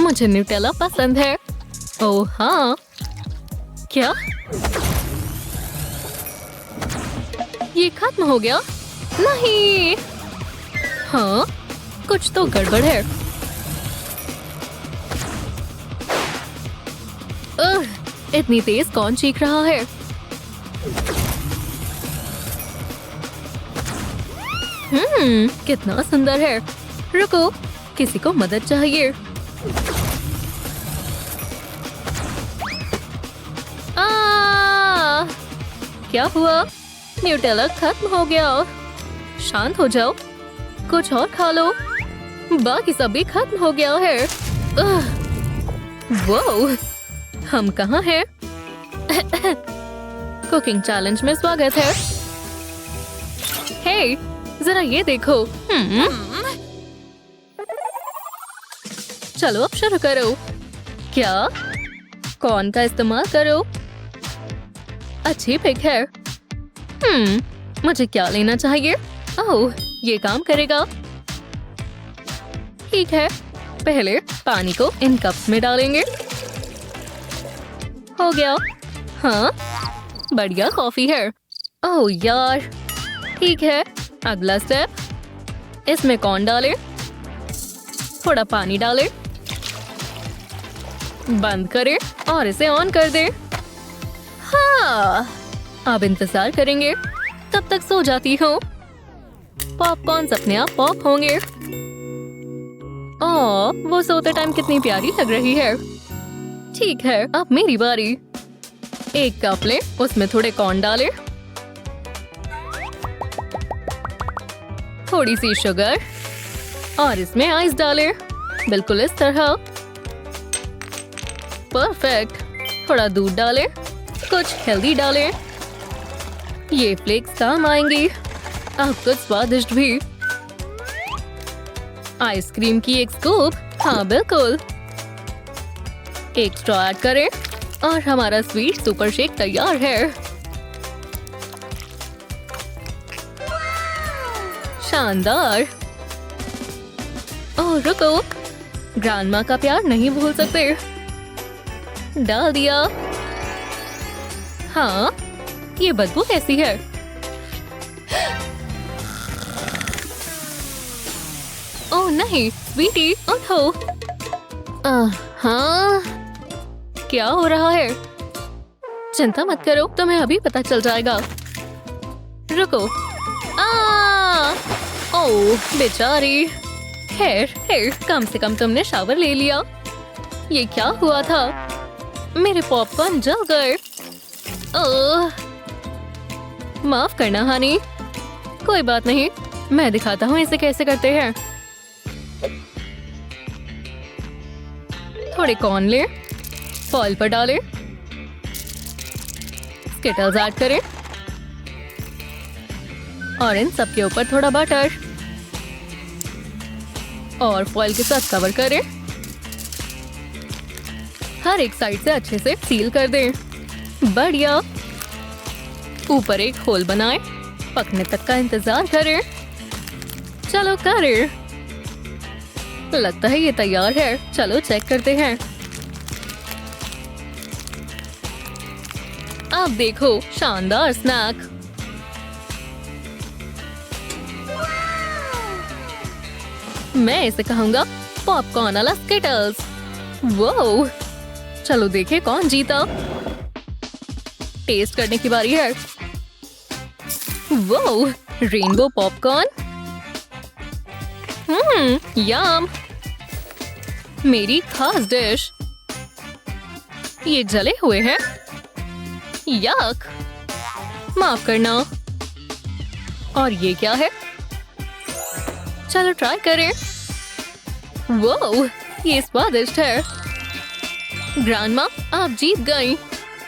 मुझे न्यूटेला पसंद है। ओह हाँ, क्या ये खत्म हो गया? नहीं, हाँ कुछ तो गड़बड़ है। इतनी तेज कौन चीख रहा है? कितना सुंदर है। रुको, किसी को मदद चाहिए। क्या हुआ? न्यूटेला खत्म हो गया। शांत हो जाओ, कुछ और खा लो। बाकी सब भी खत्म हो गया है। वो हम कहाँ हैं? कुकिंग चैलेंज में स्वागत है। हे, जरा ये देखो। चलो अब शुरू करो। क्या? कौन का इस्तेमाल करो? अच्छी पिक है। मुझे क्या लेना चाहिए? ओह, ये काम करेगा। ठीक है, पहले पानी को इन कप्स में डालेंगे। हो गया। हाँ, बढ़िया कॉफी है। ओह यार, ठीक है, अगला स्टेप। इसमें कौन डाले? थोड़ा पानी डाले, बंद करें और इसे ऑन कर दे। हाँ, अब इंतजार करेंगे। तब तक सो जाती हूँ। पॉपकॉर्न्स अपने आप पॉप होंगे। ओह, वो सोते टाइम कितनी प्यारी लग रही है। ठीक है, अब मेरी बारी। एक कप ले, उसमें थोड़े कॉर्न डाले, थोड़ी सी शुगर और इसमें आइस डाले। बिल्कुल इस तरह। परफेक्ट। थोड़ा दूध डाले, कुछ हेल्दी डाले। ये फ्लेक्स काम आएंगी। अब कुछ स्वादिष्ट भी। आइसक्रीम की एक स्कूप। हाँ बिल्कुल। एक स्ट्रॉ ऐड करें और हमारा स्वीट सुपर शेक तैयार है। शानदार। ओह रुको, ग्रैंडमा का प्यार नहीं भूल सकते। डाल दिया। हाँ, ये बदबू कैसी है? ओह नहीं, स्वीटी उठो। हाँ, क्या हो रहा है? चिंता मत करो, तुम्हें अभी पता चल जाएगा। रुको। ओह बेचारी। खैर, कम से कम तुमने शावर ले लिया। ये क्या हुआ था? मेरे पॉपकॉर्न जल गए। माफ करना हनी। कोई बात नहीं, मैं दिखाता हूँ इसे कैसे करते हैं। थोड़े कॉर्न ले, फॉइल पर डालें, स्किटल्स ऐड करें और इन सब के ऊपर थोड़ा बटर और फॉइल के साथ कवर करें। हर एक साइड से अच्छे से सील कर दें। बढ़िया। ऊपर एक होल बनाएं, पकने तक का इंतजार करें। चलो करें। लगता है ये तैयार है। चलो चेक करते हैं। अब देखो, शानदार स्नैक। मैं इसे कहूंगा पॉपकॉर्न वाला स्किटल्स। वो चलो देखें कौन जीता। टेस्ट करने की बारी है। वो रेनबो पॉपकॉर्न। यम। मेरी खास डिश। ये जले हुए हैं। यक। माफ करना। और ये क्या है? चलो ट्राई करें। वो ये स्वादिष्ट है। ग्रैंडमा, आप जीत गई।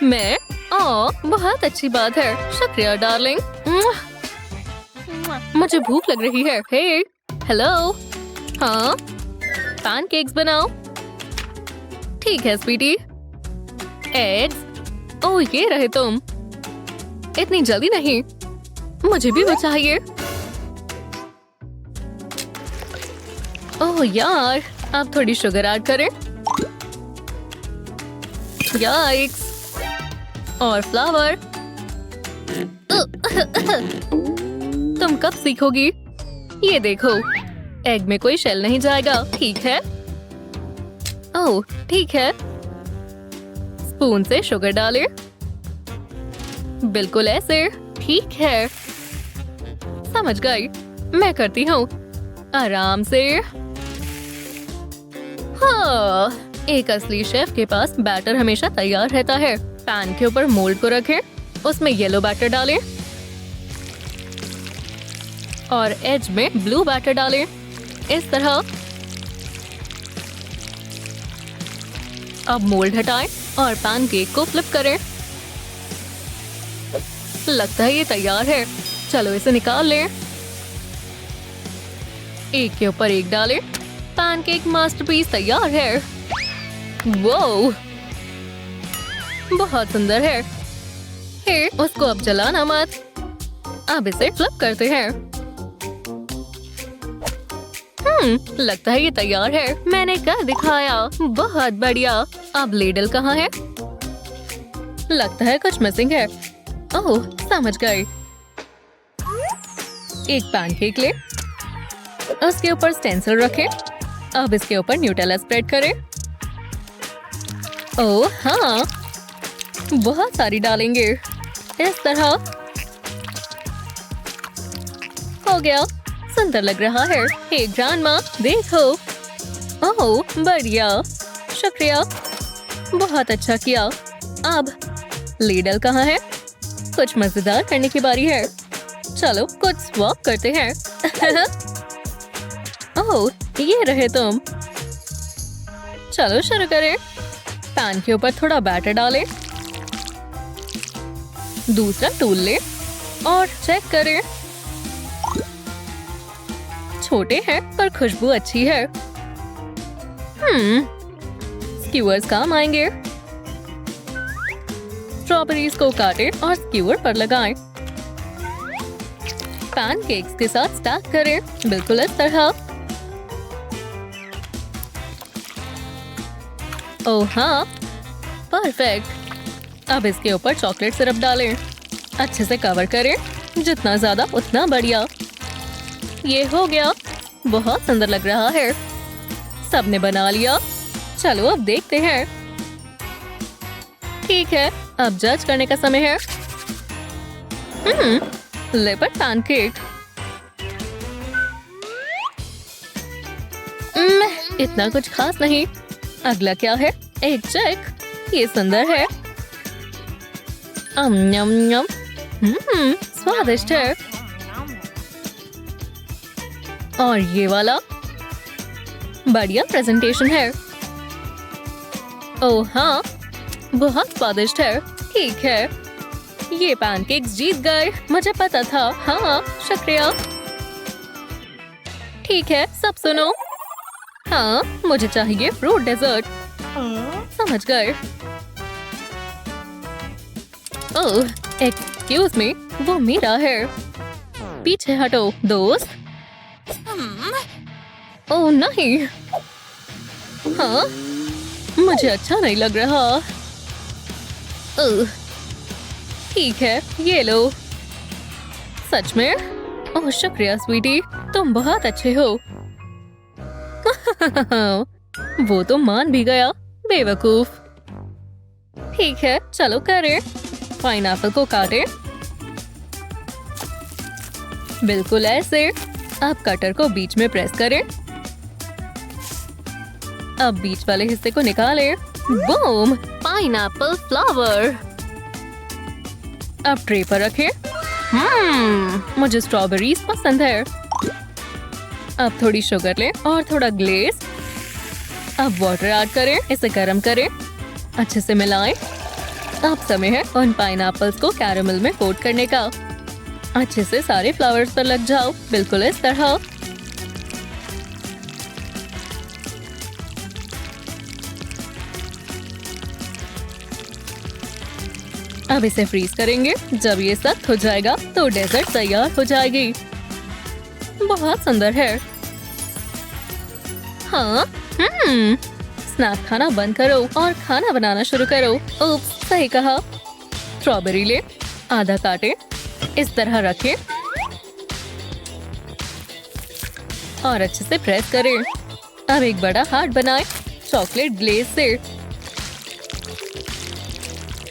मैं बहुत अच्छी बात है। शुक्रिया डार्लिंग। मुझे भूख लग रही है। हे, हेलो। हाँ, पैनकेक्स बनाओ। ठीक है स्वीटी। एग्स। ओह ये रहे तुम। इतनी जल्दी नहीं, मुझे भी वो चाहिए। ओह यार, आप थोड़ी शुगर ऐड करें। याइक्स! और फ्लावर। तुम कब सीखोगी? ये देखो, एग में कोई शेल नहीं जाएगा, ठीक है? ओह, ठीक है। स्पून से शुगर डालें। बिल्कुल ऐसे, ठीक है। समझ गई, मैं करती हूँ। आराम से। हाँ, एक असली शेफ के पास बैटर हमेशा तैयार रहता है। पैन के ऊपर मोल्ड को रखें, उसमें येलो बैटर डालें और एज में ब्लू बैटर डालें। इस तरह। अब मोल्ड हटाएं और पैनकेक को फ्लिप करें। लगता है ये तैयार है। चलो इसे निकाल लें। एक के ऊपर एक डालें। पैनकेक मास्टरपीस तैयार है। वो बहुत सुंदर है। हे, उसको अब जलाना मत। अब इसे फ्लिप करते हैं। लगता है ये तैयार है। मैंने कर दिखाया। बहुत बढ़िया। अब लेडल कहाँ है? लगता है कुछ मिसिंग है। ओह, समझ गई। एक पैनकेक ले, उसके ऊपर स्टेंसिल रखें। अब इसके ऊपर न्यूटेला स्प्रेड करें। ओह हाँ, बहुत सारी डालेंगे। इस तरह। हो गया। सुंदर लग रहा है। हे ग्रैंडमा, देखो। ओह बढ़िया, शुक्रिया। बहुत अच्छा किया। अब लेडल कहाँ है? कुछ मजेदार करने की बारी है। चलो कुछ स्वैप करते हैं। ओह, ये रहे तुम। चलो शुरू करें। पैन के ऊपर थोड़ा बैटर डालें। दूसरा टूल लें और चेक करें। छोटे हैं पर खुशबू अच्छी है। स्क्यूअर्स काम आएंगे। स्ट्रॉबेरीज को काटें और स्क्यूअर पर लगाएं। पैनकेक्स के साथ स्टैक करें, बिल्कुल इस तरह। ओह हाँ, परफेक्ट। अब इसके ऊपर चॉकलेट सिरप डालें। अच्छे से कवर करें, जितना ज्यादा उतना बढ़िया। ये हो गया। बहुत सुंदर लग रहा है। सबने बना लिया। चलो अब देखते हैं। ठीक है, अब जज करने का समय है। Leopard pancake. इतना कुछ खास नहीं। अगला क्या है? एक चेक। ये सुंदर है। यम यम। स्वादिष्ट है। और ये वाला बढ़िया प्रेजेंटेशन है। ओह हाँ, बहुत स्वादिष्ट है। ठीक है, ये पैनकेक्स जीत गए। मुझे पता था। हाँ, शुक्रिया। ठीक है, सब सुनो। हाँ, मुझे चाहिए फ्रूट डेजर्ट। समझ गए। ओह, एक्सक्यूज मी, वो मेरा है। पीछे हटो दोस्त। ओह नहीं। हाँ, मुझे अच्छा नहीं लग रहा। ओह, ठीक है, ये लो। सच में? ओह शुक्रिया स्वीटी, तुम बहुत अच्छे हो। वो तो मान भी गया, बेवकूफ। ठीक है, चलो करें। पाइनएप्पल को काटें, बिल्कुल ऐसे। अब कटर को बीच में प्रेस करें। अब बीच वाले हिस्से को निकालें। Boom, pineapple flower. अब ट्रे पर रखें। मुझे स्ट्रॉबेरीज पसंद है। अब थोड़ी शुगर लें और थोड़ा ग्लेज। अब वाटर ऐड करें, इसे गर्म करें, अच्छे से मिलाएं। अब समय है उन पाइनएप्पल्स को कैरेमल में कोट करने का। अच्छे से सारे फ्लावर्स पर लग जाओ, बिल्कुल इस तरह। अब इसे फ्रीज करेंगे। जब ये सख्त हो जाएगा तो डेजर्ट तैयार हो जाएगी। बहुत सुंदर है। हाँ, स्नैक खाना बंद करो और खाना बनाना शुरू करो। उप्स, सही कहा। स्ट्रॉबेरी ले, आधा काटे, इस तरह रखें और अच्छे से प्रेस करें। अब एक बड़ा हार्ट बनाएं चॉकलेट ग्लेज से।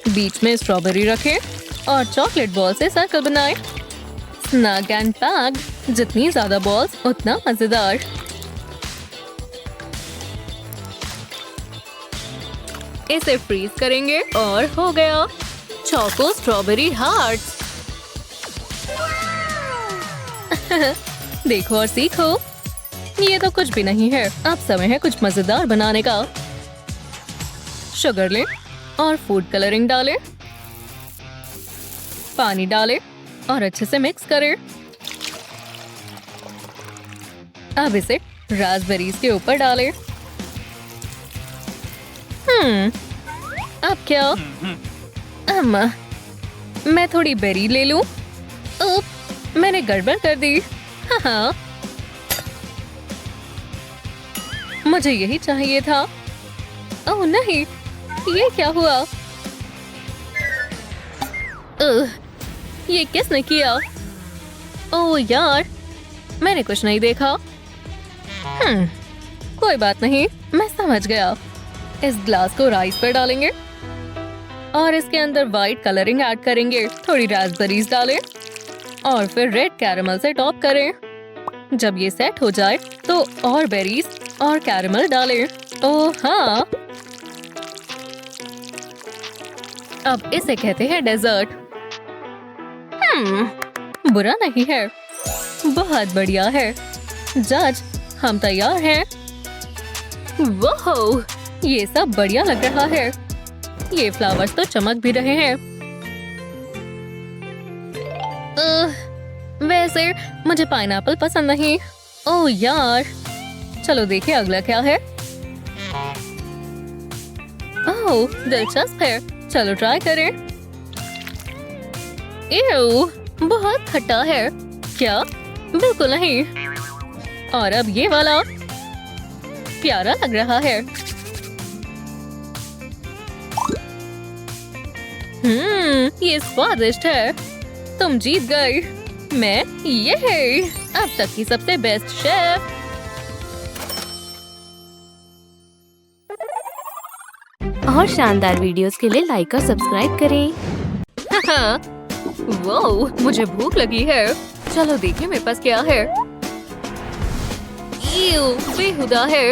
बीच में स्ट्रॉबेरी रखें और चॉकलेट बॉल से सर्कल बनाएं। स्नैक एंड पैक, जितनी ज्यादा बॉल्स उतना मजेदार। इसे फ्रीज करेंगे और हो गया चोको स्ट्रॉबेरी हार्ट्स। देखो और सीखो। ये तो कुछ भी नहीं है। अब समय है कुछ मजेदार बनाने का। शुगर लें और फूड कलरिंग डालें, पानी डालें और अच्छे से मिक्स करें। अब इसे रास्पबेरीज के ऊपर डालें। अब क्या? मैं थोड़ी बेरी ले लूं। मैंने गड़बड़ कर दी। हाँ, मुझे यही चाहिए था। ओह नहीं, ये क्या हुआ? ये किसने किया? ओह यार, मैंने कुछ नहीं देखा। कोई बात नहीं, मैं समझ गया। इस ग्लास को राइस पर डालेंगे और इसके अंदर वाइट कलरिंग ऐड करेंगे। थोड़ी रास्पबेरीज डालें और फिर रेड कैरमल से टॉप करें। जब ये सेट हो जाए तो और बेरीज और कैरमल डालें। ओह हाँ, अब इसे कहते हैं डेजर्ट। बुरा नहीं है, बहुत बढ़िया है। जज, हम तैयार हैं। वाह, ये सब बढ़िया लग रहा है। ये फ्लावर्स तो चमक भी रहे हैं। वैसे मुझे पाइनएप्पल पसंद नहीं। ओह यार, चलो देखें अगला क्या है। ओह, दिलचस्प है। चलो ट्राई करें। एव, बहुत खट्टा है। क्या? बिल्कुल नहीं। और अब ये वाला प्यारा लग रहा है। ये स्वादिष्ट है। तुम जीत गई। मैं ये है अब तक की सबसे बेस्ट शेफ। और शानदार वीडियोस के लिए लाइक और सब्सक्राइब करें। वो मुझे भूख लगी है। चलो देखें मेरे पास क्या है। बेहुदा है।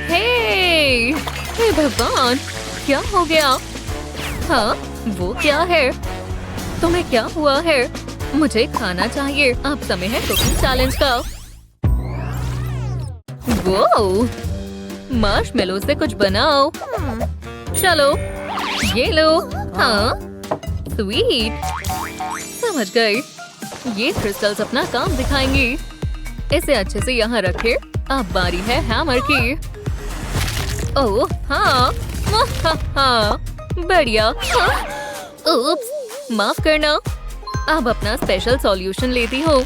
हे भगवान, क्या हो गया? हाँ, वो क्या है? तुम्हें क्या हुआ है? मुझे खाना चाहिए। अब समय है कुकिंग चैलेंज का। वो मार्शमेलो से कुछ बनाओ। चलो ये लो। हाँ, स्वीट। समझ गई। ये क्रिस्टल्स अपना काम दिखाएंगी। इसे अच्छे से यहाँ रखें। अब बारी है हैमर की। ओह हाँ, हाँ, बढ़िया। उप्स, माफ करना। अब अपना स्पेशल सॉल्यूशन लेती हूँ।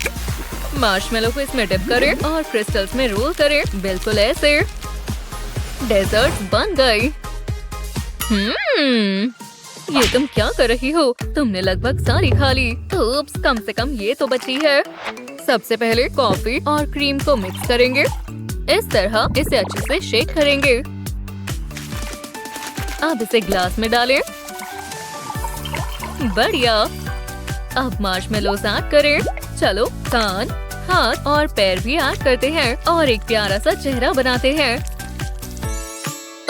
मार्शमेलो को इसमें डिप करें और क्रिस्टल्स में रोल करें। बिल्कुल ऐसे। डेजर्ट बन गई। ये तुम क्या कर रही हो? तुमने लगभग सारी खा ली। उप्स, कम से कम ये तो बची है। सबसे पहले कॉफी और क्रीम को मिक्स करेंगे। इस तरह इसे अच्छे से शेक करेंगे। अब इसे ग्लास में डालें। बढ़िया। अब मार्शमेलोस ऐड करें। चलो कान, हाथ और पैर भी ऐड करते हैं और एक प्यारा सा चेहरा बनाते हैं।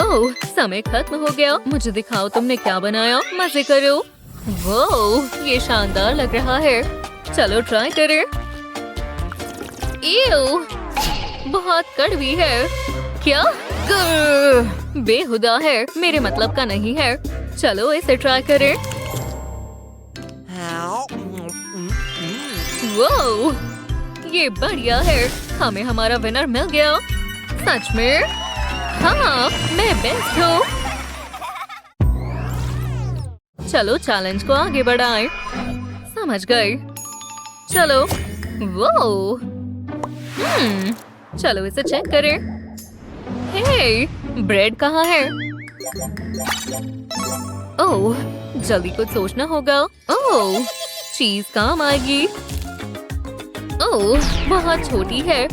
ओह, समय खत्म हो गया। मुझे दिखाओ तुमने क्या बनाया। मजे करो। वो ये शानदार लग रहा है। चलो ट्राई करें। बहुत कड़वी है। क्या? बेहुदा है। मेरे मतलब का नहीं है। चलो इसे ट्राई करें। वो ये बढ़िया है। हमें हमारा विनर मिल गया। सच में? हाँ, मैं बेस्ट हूँ। चलो चैलेंज को आगे बढ़ाएं। समझ गई। चलो। वो चलो इसे चेक करें। हे, ब्रेड कहाँ है? ओह, जल्दी कुछ सोचना होगा। ओह, चीज काम आएगी। ओह, बहुत छोटी है।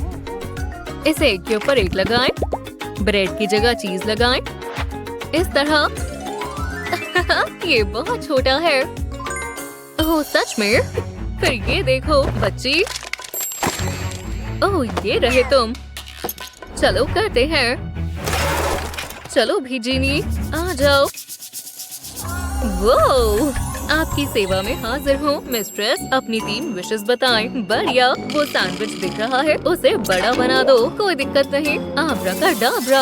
इसे एक के ऊपर एक लगाएं। ब्रेड की जगह चीज लगाएं। इस तरह। ये बहुत छोटा है। ओह, सच में? फिर ये देखो बच्ची। ओह, ये रहे तुम। चलो करते हैं। चलो भी जीनी, आ जाओ। वो आपकी सेवा में हाजिर हूँ मिस्ट्रेस। अपनी 3 विशेस बताएं। बढ़िया। वो सैंडविच दिख रहा है, उसे बड़ा बना दो। कोई दिक्कत नहीं। आब्राकाडाब्रा।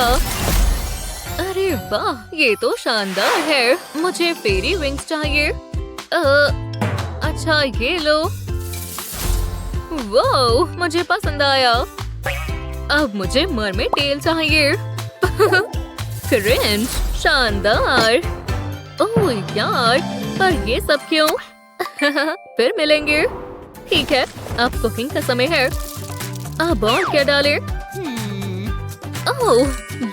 अरे वाह, ये तो शानदार है। मुझे फेरी विंग्स चाहिए। अच्छा, ये लो। वो मुझे पसंद आया। अब मुझे मरमेड टेल चाहिए। क्रिंज, शानदार। ओह यार, पर ये सब क्यों? फिर मिलेंगे। ठीक है, अब कुकिंग का समय है। अब और क्या डालें? ओह,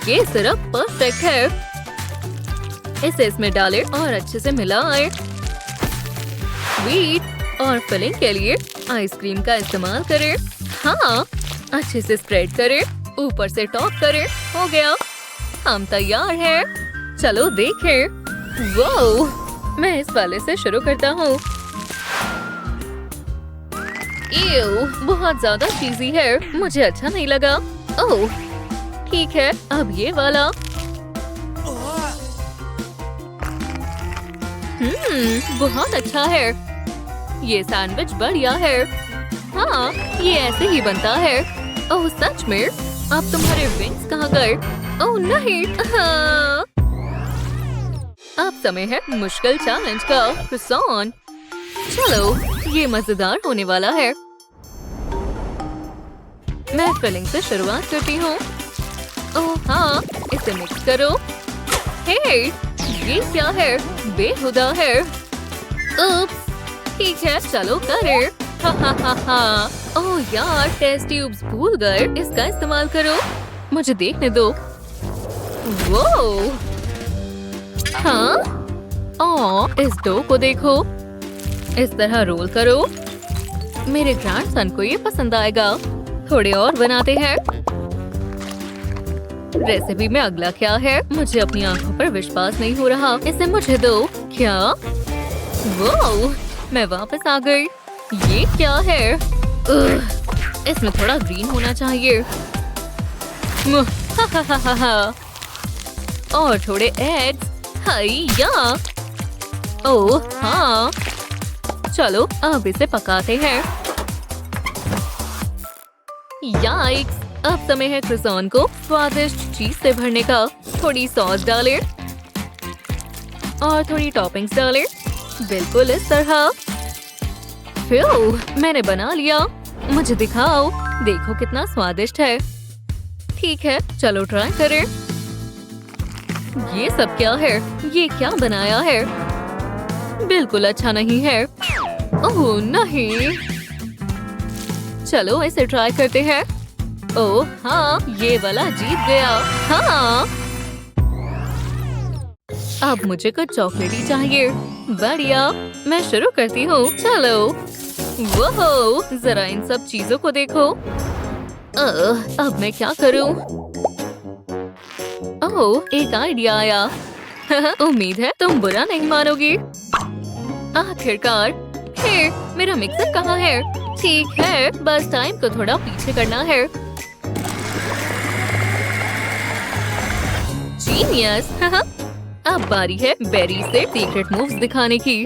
ये सिर्फ परफेक्ट है। इसे इसमें डालें और अच्छे से मिलाएं। स्वीट और फिलिंग के लिए आइसक्रीम का इस्तेमाल करें। हाँ, अच्छे से स्प्रेड करें। ऊपर से टॉप करें। हो गया, हम तैयार हैं। चलो देखें। वो, मैं इस वाले से शुरू करता हूँ। बहुत ज्यादा चीज़ी है, मुझे अच्छा नहीं लगा। ओह, ठीक है, अब ये वाला। बहुत अच्छा है। ये सैंडविच बढ़िया है। हाँ, ये ऐसे ही बनता है। ओह सच में? अब तुम्हारे विंग्स कहाँ गए? ओह नहीं। हाँ। अब समय है मुश्किल चैलेंज का। क्रोसान। चलो, ये मजेदार होने वाला है। मैं फिलिंग से शुरुआत करती हूँ। ओह हाँ, इसे मिक्स करो। हे, ये क्या है? बेहुदा है। उप्स, ठीक है, चलो करें। हा हा हा हा। ओह यार, टेस्ट ट्यूब्स भूल गए। इसका इस्तेमाल करो। मुझे देखने दो। वो, हाँ? ओह, इस डो को देखो। इस तरह रोल करो। मेरे ग्रैंडसन को ये पसंद आएगा। थोड़े और बनाते हैं। रेसिपी में अगला क्या है? मुझे अपनी आंखों पर विश्वास नहीं हो रहा। इसे मुझे दो। क्या? वो, मैं वापस आ गई। ये क्या है? इसमें थोड़ा ग्रीन होना चाहिए। और थोड़े एग्स। हाइया। ओह हाँ, चलो अब इसे पकाते हैं। याइक्स, अब समय है क्रोसान को स्वादिष्ट चीज से भरने का। थोड़ी सॉस डालें और थोड़ी टॉपिंग्स डालें। बिल्कुल इस तरह। फ्यू, मैंने बना लिया। मुझे दिखाओ। देखो कितना स्वादिष्ट है। ठीक है, चलो ट्राई करें। ये सब क्या है? ये क्या बनाया है? बिल्कुल अच्छा नहीं है। ओह नहीं। चलो इसे ट्राई करते हैं। ओह हाँ, ये वाला जीत गया। हाँ, अब मुझे कुछ चॉकलेटी चाहिए। बढ़िया, मैं शुरू करती हूँ। चलो। वो, जरा इन सब चीजों को देखो। अब मैं क्या करूँ? ओह, एक आइडिया आया। उम्मीद है तुम बुरा नहीं मानोगी। आखिरकार। हे, मेरा मिक्सर कहाँ है? ठीक है, बस टाइम को थोड़ा पीछे करना है। जीनियस। अब बारी है बेरी से सीक्रेट मूव्स दिखाने की।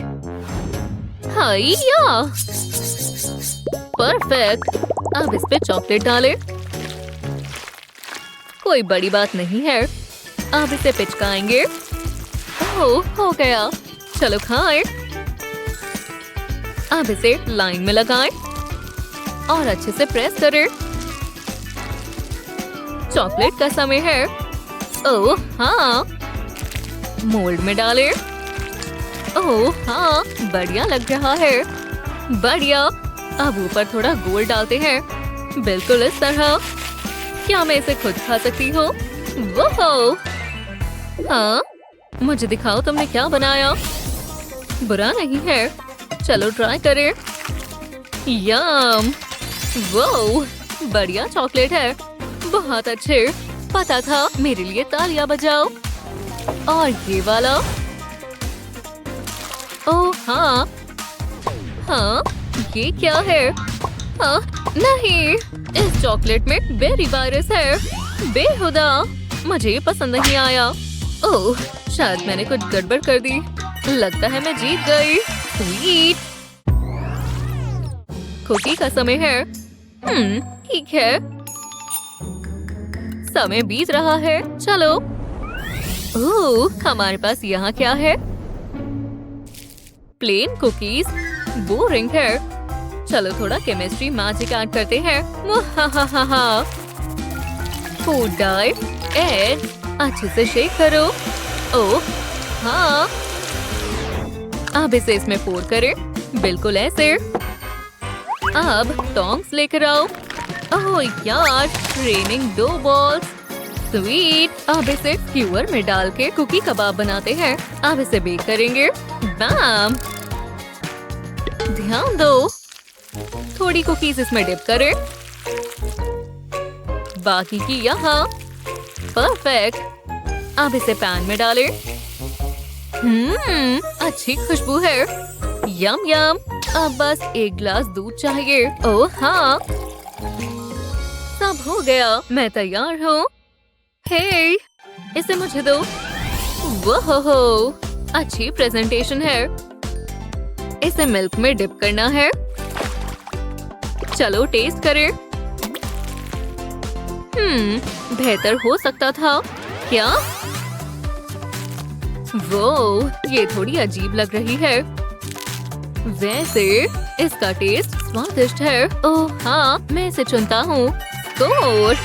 हाइया, परफेक्ट। अब इस पे चॉकलेट डालें। कोई बड़ी बात नहीं है। अब इसे पिचकाएंगे। ओह, हो गया। चलो खाएं। अब इसे लाइन में लगाएं और अच्छे से प्रेस करें। चॉकलेट का समय है। ओह हाँ, मोल्ड में डालें। ओह हाँ, बढ़िया लग रहा है। बढ़िया। अब ऊपर थोड़ा गोल्ड डालते हैं। बिल्कुल इस तरह। क्या मैं इसे खुद खा सकती हूँ? वो हाँ, मुझे दिखाओ तुमने क्या बनाया। बुरा नहीं है, चलो ट्राई करें। यम, वो बढ़िया चॉकलेट है, बहुत अच्छे। पता था, मेरे लिए तालियां बजाओ। और ये वाला, ओह हाँ हाँ, ये क्या है? हाँ, नहीं, इस चॉकलेट में बेरी वायरस है। बेहुदा, मुझे ये पसंद नहीं आया। ओह, शायद मैंने कुछ गड़बड़ कर दी। लगता है मैं जीत गई। स्वीट, कुकी का समय है। ठीक है, समय बीत रहा है। चलो। ओह, हमारे पास यहाँ क्या है? प्लेन कुकीज, बोरिंग है। चलो थोड़ा केमिस्ट्री मैजिक ऐड करते हैं। फूड डाई, एग, अच्छे से शेक करो। ओह हाँ, अब इसे इसमें पोर करें, बिल्कुल ऐसे। अब टॉन्ग्स लेकर आओ। ओह यार, रेनिंग डो बॉल्स। स्वीट, अब इसे स्क्यूअर में डाल के कुकी कबाब बनाते हैं। अब इसे बेक करेंगे। बैम, ध्यान दो, थोड़ी कुकीज इसमें डिप करें, बाकी की यहाँ। परफेक्ट, अब इसे पैन में डालें। अच्छी खुशबू है। यम यम, अब बस एक ग्लास दूध चाहिए। ओह हाँ, सब हो गया, मैं तैयार हूँ। हे, इसे मुझे दो। वो अच्छी प्रेजेंटेशन है। इसे मिल्क में डिप करना है। चलो टेस्ट करें। बेहतर हो सकता था क्या? वो, ये थोड़ी अजीब लग रही है। वैसे इसका टेस्ट स्वादिष्ट है। ओह हाँ, मैं इसे चुनता हूँ। स्कोर,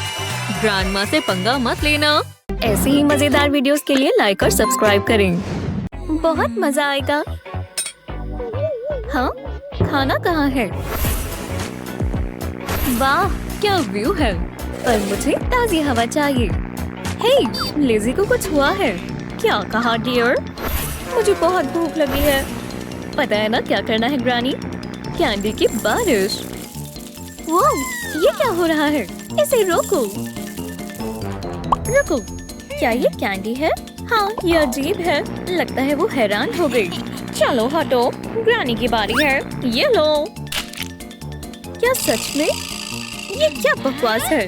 ग्रैंडमा से पंगा मत लेना। ऐसी ही मजेदार वीडियोस के लिए लाइक और सब्सक्राइब करें। बहुत मजा आएगा। हाँ, खाना कहाँ है? वाह, क्या व्यू है। पर मुझे ताजी हवा चाहिए। हे, लेज़ी को कुछ हुआ है? क्या कहा डियर? मुझे बहुत भूख लगी है। पता है ना क्या करना है ग्रानी? कैंडी की बारिश। वो, ये क्या हो रहा है? इसे रोको। रुको, क्या ये कैंडी है? हाँ, ये अजीब है। लगता है वो हैरान हो गई। चलो हटो, ग्रानी की बारी है। ये लो। क्या सच में? ये क्या बकवास है?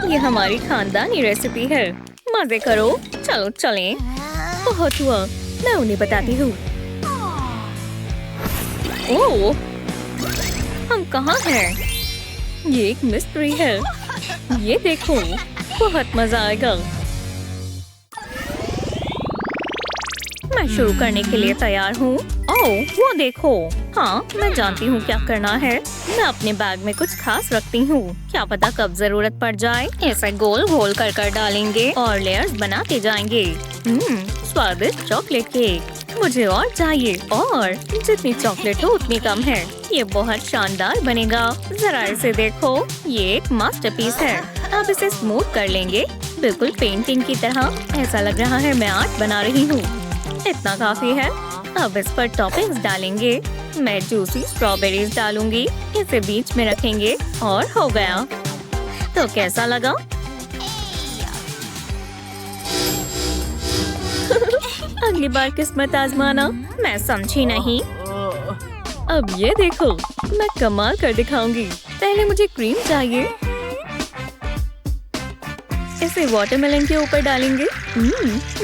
ये हमारी खानदानी रेसिपी है। मजे करो। चलो चलें। बहुत हुआ, मैं उन्हें बताती हूँ। ओह, हम कहाँ हैं? ये एक मिस्ट्री है। ये देखो, बहुत मजा आएगा। मैं शुरू करने के लिए तैयार हूँ। ओह, वो देखो। हाँ, मैं जानती हूँ क्या करना है। मैं अपने बैग में कुछ खास रखती हूँ, क्या पता कब जरूरत पड़ जाए। ऐसे गोल गोल कर डालेंगे और लेयर्स बनाते जाएंगे। स्वादिष्ट चॉकलेट केक। मुझे और चाहिए, और जितनी चॉकलेट हो उतनी कम है। ये बहुत शानदार बनेगा। जरा इसे देखो, ये एक मास्टरपीस है। अब इसे स्मूथ कर लेंगे, बिल्कुल पेंटिंग की तरह। ऐसा लग रहा है मैं आर्ट बना रही हूँ। इतना काफी है। अब इस पर टॉपिंग्स डालेंगे। मैं जूसी स्ट्रॉबेरीज डालूंगी। इसे बीच में रखेंगे और हो गया। तो कैसा लगा? अगली बार किस्मत आजमाना। मैं समझी नहीं। अब ये देखो, मैं कमाल कर दिखाऊंगी। पहले मुझे क्रीम चाहिए। इसे वाटरमेलन के ऊपर डालेंगे।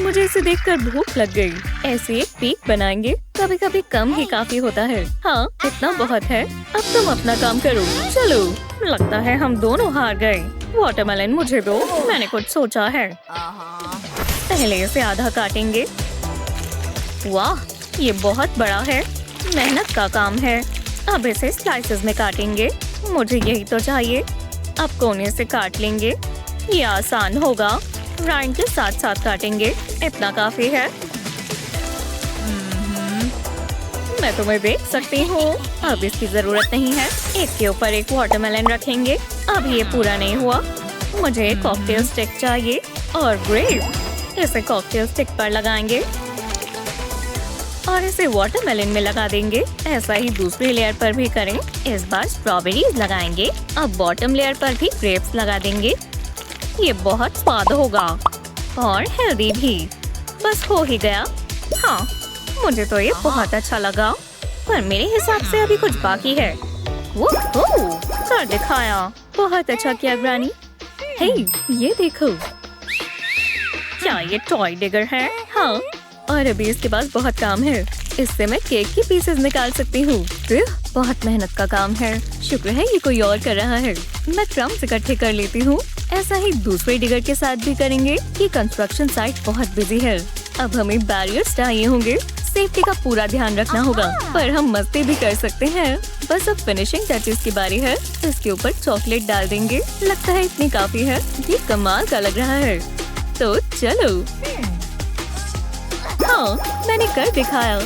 मुझे इसे देखकर भूख लग गई। ऐसे एक पीक बनाएंगे। कभी कभी कम ही काफी होता है। हाँ, इतना बहुत है। अब तुम अपना काम करो। चलो, लगता है हम दोनों हार गए। वाटरमेलन मुझे दो, मैंने कुछ सोचा है। पहले इसे आधा काटेंगे। वाह, ये बहुत बड़ा है। मेहनत का काम है। अब इसे स्लाइसेस में काटेंगे। मुझे यही तो चाहिए। अब कोने से काट लेंगे। ये आसान होगा। राइंड के साथ साथ काटेंगे। इतना काफी है। मैं तुम्हें देख सकती हूँ। अब इसकी जरूरत नहीं है। एक के ऊपर एक वाटरमेलन रखेंगे। अब ये पूरा नहीं हुआ। मुझे कॉकटेल स्टिक चाहिए। और ग्रेप। इसे कॉकटेल स्टिक पर लगाएंगे और इसे वाटरमेलन में लगा देंगे। ऐसा ही दूसरी लेयर पर भी करें। इस बार स्ट्रॉबेरीज लगाएंगे। अब बॉटम लेयर पर भी ग्रेप्स लगा देंगे। ये बहुत स्वाद होगा और हेल्दी भी। बस हो ही गया। हाँ, मुझे तो ये बहुत अच्छा लगा, पर मेरे हिसाब से अभी कुछ बाकी है। वो कर दिखाया। बहुत अच्छा किया ग्रानी। हे, ये देखो, क्या ये टॉय डिगर है? हाँ, और अभी इसके पास बहुत काम है। इससे मैं केक की पीसेस निकाल सकती हूँ। बहुत मेहनत का काम है। शुक्र है ये कोई और कर रहा है। मैं क्रम्स इकट्ठे कर लेती हूँ। ऐसा ही दूसरे डिगर के साथ भी करेंगे। ये कंस्ट्रक्शन साइट बहुत बिजी है। अब हमें बैरियर्स चाहिए होंगे। सेफ्टी का पूरा ध्यान रखना होगा, पर हम मस्ती भी कर सकते हैं। बस अब फिनिशिंग टचेस की बारी है। इसके ऊपर चॉकलेट डाल देंगे। लगता है इतनी काफी है। ये कमाल का लग रहा है। तो चलो। हाँ, मैंने कर दिखाया।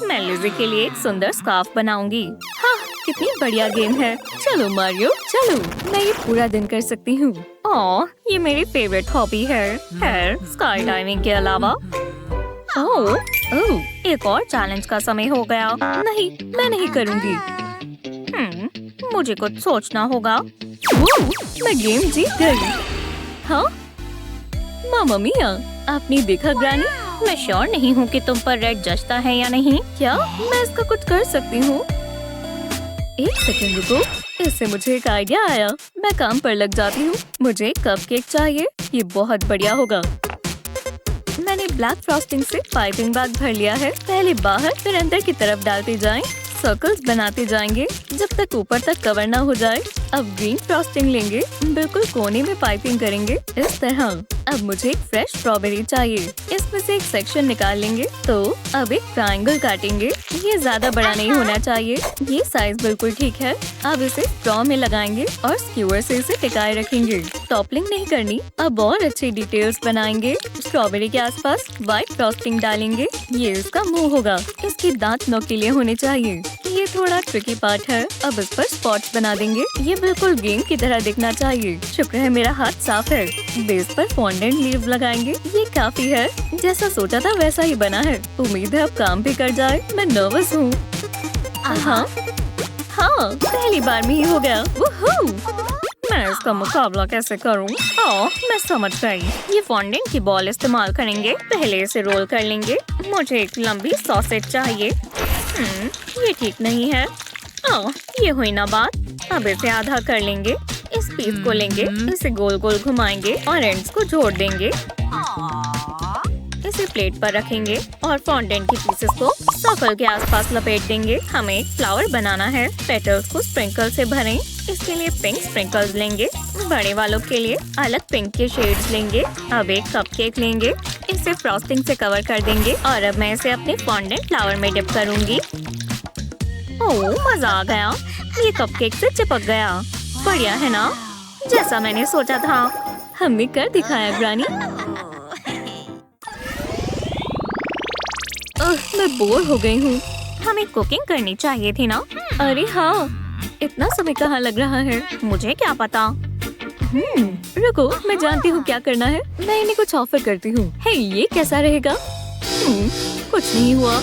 मैं लिज़ी के लिए एक सुंदर स्कार्फ बनाऊंगी। हाँ, कितनी बढ़िया गेम है। चलो मारियो, चलो। मैं ये पूरा दिन कर सकती हूँ। ओह, ये मेरी फेवरेट हॉबी है स्काई डाइविंग के अलावा। ओह, एक और चैलेंज का समय हो गया। नहीं, मैं नहीं करूँगी। मुझे कुछ सोचना होगा। मैं गेम जीत गई। हाँ, मामा मिया, आपने देखा ग्रानी? मैं श्योर नहीं हूँ कि तुम पर रेड जचता है या नहीं। क्या मैं इसका कुछ कर सकती हूँ? एक सेकंड रुको। इससे मुझे एक आइडिया आया। मैं काम पर लग जाती हूँ। मुझे एक कपकेक चाहिए। ये बहुत बढ़िया होगा। मैंने ब्लैक फ्रॉस्टिंग से पाइपिंग बैग भर लिया है। पहले बाहर फिर अंदर की तरफ डालते जाएं। सर्कल्स बनाते जाएंगे जब तक ऊपर तक कवर ना हो जाए। अब ग्रीन फ्रॉस्टिंग लेंगे। बिल्कुल कोने में पाइपिंग करेंगे इस तरह। अब मुझे एक फ्रेश स्ट्रॉबेरी चाहिए। इसमें से एक सेक्शन निकाल लेंगे। तो अब एक ट्रायंगल काटेंगे। ये ज्यादा बड़ा नहीं होना चाहिए। ये साइज बिल्कुल ठीक है। अब इसे स्ट्रॉ में लगाएंगे और स्क्यूअर से इसे टिकाए रखेंगे। टॉपलिंग नहीं करनी। अब और अच्छी डिटेल्स बनाएंगे। स्ट्रॉबेरी के आसपास व्हाइट फ्रॉस्टिंग डालेंगे। ये इसका मुंह होगा। इसके दांत नोकीले होने चाहिए। ये थोड़ा ट्रिकी पार्ट है। अब इस पर स्पॉट्स बना देंगे। ये बिल्कुल गेम की तरह दिखना चाहिए। शुक्र है मेरा हाथ साफ है। बेस पर फॉन्डेंट लीव्स लगाएंगे। ये काफी है। जैसा सोचा था वैसा ही बना है। उम्मीद है अब काम भी कर जाए। मैं नर्वस हूँ। हाँ, पहली बार में ही हो गया। मैं इसका मुकाबला कैसे करूँ? मैं समझ गई। ये फॉन्डेंट की बॉल इस्तेमाल करेंगे। पहले इसे रोल कर लेंगे। मुझे एक लंबी सॉसेज चाहिए। ये ठीक नहीं है। ये हुई ना बात। अब इसे आधा कर लेंगे। इस पीस को लेंगे, इसे गोल गोल घुमाएंगे और एंड्स को जोड़ देंगे। इसे प्लेट पर रखेंगे और फॉन्डेंट की पीसेस को सर्कल के आसपास लपेट देंगे। हमें एक फ्लावर बनाना है। पेटल्स को स्प्रिंकल से भरें। इसके लिए पिंक स्प्रिंकल्स लेंगे। बड़े वालों के लिए अलग पिंक के शेड्स लेंगे। अब एक कपकेक लेंगे। इसे फ्रॉस्टिंग से कवर कर देंगे और अब मैं इसे अपने फॉन्डेंट फ्लावर में डिप करूंगी। ओह, मजा आ गया। ये कपकेक से चिपक गया। बढ़िया है ना? जैसा मैंने सोचा था। हमने कर दिखाया ग्रानी। मैं बोर हो गई हूँ। हमें कुकिंग करनी चाहिए थी ना? अरे हाँ, इतना समय कहाँ लग रहा है? मुझे क्या पता। रुको, मैं जानती हूँ क्या करना है। मैं इन्हें कुछ ऑफर करती हूँ। हे, ये कैसा रहेगा? कुछ नहीं हुआ।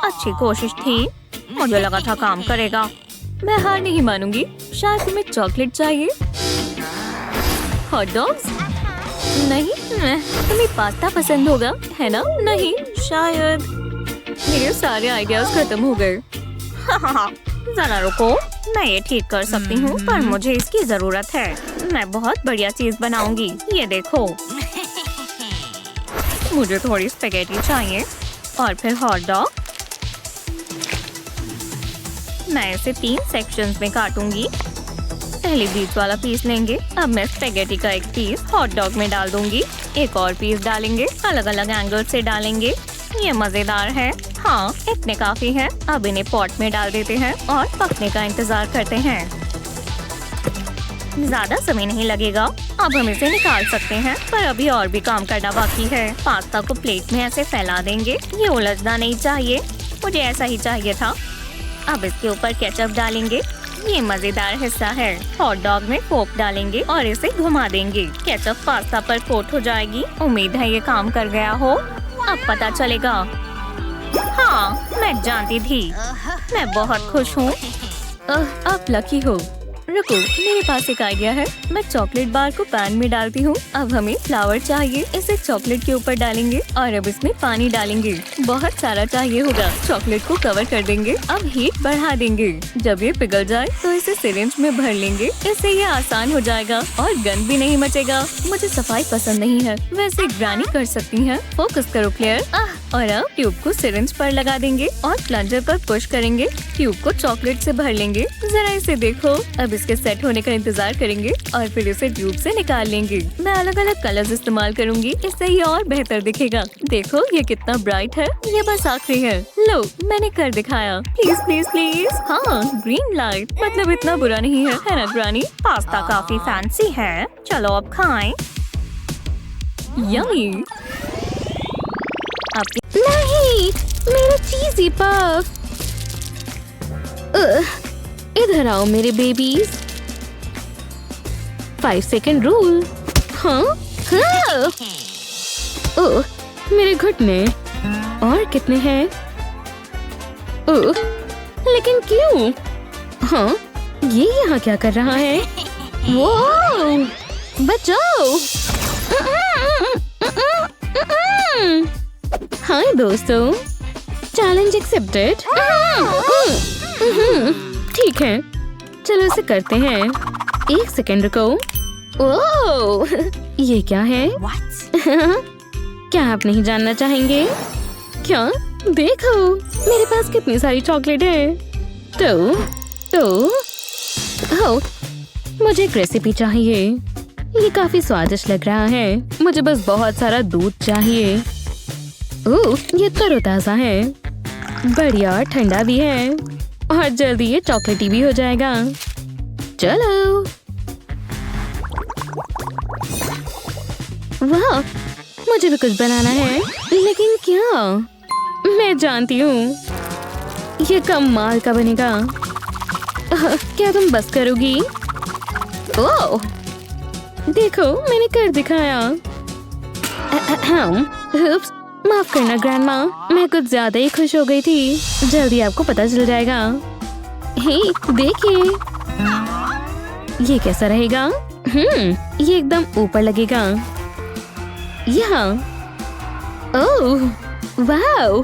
अच्छी कोशिश थी। मुझे लगा था काम करेगा। मैं हार नहीं मानूंगी। शायद तुम्हें चॉकलेट चाहिए। Hot dogs? नहीं, तुम्हें पास्ता पसंद होगा, है ना? नहीं, शायद। मेरे सारे आइडियाज खत्म हो गए। जरा रुको, मैं ये ठीक कर सकती हूँ, पर मुझे इसकी जरूरत है। मैं बहुत बढ़िया चीज बनाऊंगी। ये देखो। मुझे थोड़ी स्पेगेटी चाहिए और फिर हॉट डॉग। मैं इसे 3 सेक्शंस में काटूंगी। पहले बीच वाला पीस लेंगे। अब मैं स्पेगेटी का एक पीस हॉट डॉग में डाल दूंगी। एक और पीस डालेंगे। अलग अलग एंगल से डालेंगे। ये मजेदार है। हाँ, इतने काफी है। अब इन्हें पॉट में डाल देते हैं और पकने का इंतजार करते हैं। ज्यादा समय नहीं लगेगा। अब हम इसे निकाल सकते हैं, पर अभी और भी काम करना बाकी है। पास्ता को प्लेट में ऐसे फैला देंगे। ये उलझना नहीं चाहिए। मुझे ऐसा ही चाहिए था। अब इसके ऊपर केचप डालेंगे। ये मजेदार हिस्सा है। हॉट डॉग में फोक डालेंगे और इसे घुमा देंगे। केचप पास्ता पर कोट हो जाएगी। उम्मीद है ये काम कर गया हो। अब पता चलेगा। हाँ, मैं जानती थी। मैं बहुत खुश हूँ। आप लकी हो। रुको, मेरे पास एक आइडिया है। मैं चॉकलेट बार को पैन में डालती हूँ। अब हमें फ्लावर चाहिए। इसे चॉकलेट के ऊपर डालेंगे और अब इसमें पानी डालेंगे। बहुत सारा चाहिए होगा। चॉकलेट को कवर कर देंगे। अब हीट बढ़ा देंगे। जब ये पिघल जाए तो इसे सिरिंज में भर लेंगे। इससे ये आसान हो जाएगा और गंद भी नहीं मचेगा। मुझे सफाई पसंद नहीं है, वैसे ग्रानी कर सकती है। फोकस करो क्लेयर। और अब ट्यूब को सिरिंज पर लगा देंगे और प्लंजर पर पुश करेंगे। ट्यूब को चॉकलेट से भर लेंगे। जरा इसे देखो। अब इसके सेट होने का इंतजार करेंगे और फिर इसे ट्यूब से निकाल लेंगे। मैं अलग अलग कलर्स इस्तेमाल करूंगी, इससे ये और बेहतर दिखेगा। देखो ये कितना ब्राइट है। ये बस आखिरी है। लो, मैंने कर दिखाया। Please please please. हाँ, ग्रीन लाइट। मतलब इतना बुरा नहीं है ना ग्रानी? पास्ता काफी फैंसी है। चलो अब खाएं। यम्मी। नहीं, मेरा चीज़ी पफ। इधर आओ मेरे बेबीज। 5 second rule. हाँ? ओह, मेरे घुटने। और कितने हैं? ओह, लेकिन क्यों? हाँ, ये यहाँ क्या कर रहा है? वो बचाओ। हाय दोस्तों, चैलेंज एक्सेप्टेड। ठीक है, चलो इसे करते हैं। 1 सेकंड रुको। ओह, ये क्या है? क्या आप नहीं जानना चाहेंगे? क्या? देखो, मेरे पास कितनी सारी चॉकलेट है। हो, मुझे एक रेसिपी चाहिए। ये काफी स्वादिष्ट लग रहा है। मुझे बस बहुत सारा दूध चाहिए। ओह, ये तरोताजा है। बढ़िया, ठंडा भी है और जल्दी ये चॉकलेटी भी हो जाएगा। चलो। वाह, मुझे भी कुछ बनाना है। लेकिन क्या? मैं जानती हूँ, ये कमाल का बनेगा। क्या तुम बस करोगी? ओह, देखो मैंने कर दिखाया। उप्स, माफ करना ग्रैंडमा, मैं कुछ ज्यादा ही खुश हो गई थी। जल्दी आपको पता चल जाएगा। हे, देखिए, ये कैसा रहेगा? ये एकदम ऊपर लगेगा। यहाँ। ओह, वाह,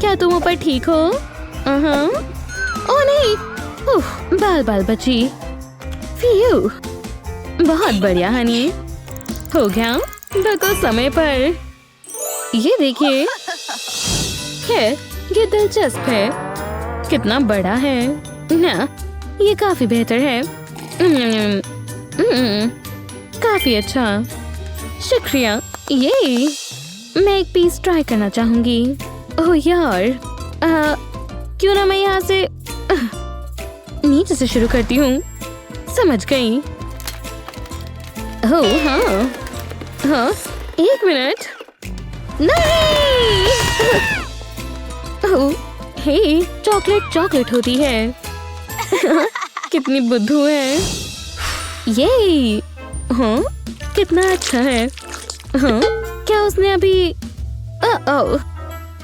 क्या तुम ऊपर ठीक हो? ओह नहीं, बाल बाल बची। फियू, बहुत बढ़िया हनी। हो गया, बिल्कुल समय पर। ये देखिए, ये दिलचस्प है। कितना बड़ा है ना? ये काफी बेहतर है। काफी अच्छा, शुक्रिया। ये मैं एक पीस ट्राई करना चाहूंगी। ओह यार, क्यों ना मैं यहाँ से नीचे से शुरू करती हूँ। समझ गई। ओह हाँ, 1 मिनट। नहीं। ओह, हे, चॉकलेट होती है। कितनी बुद्धू है। ये हाँ, कितना अच्छा है। हाँ, क्या उसने अभी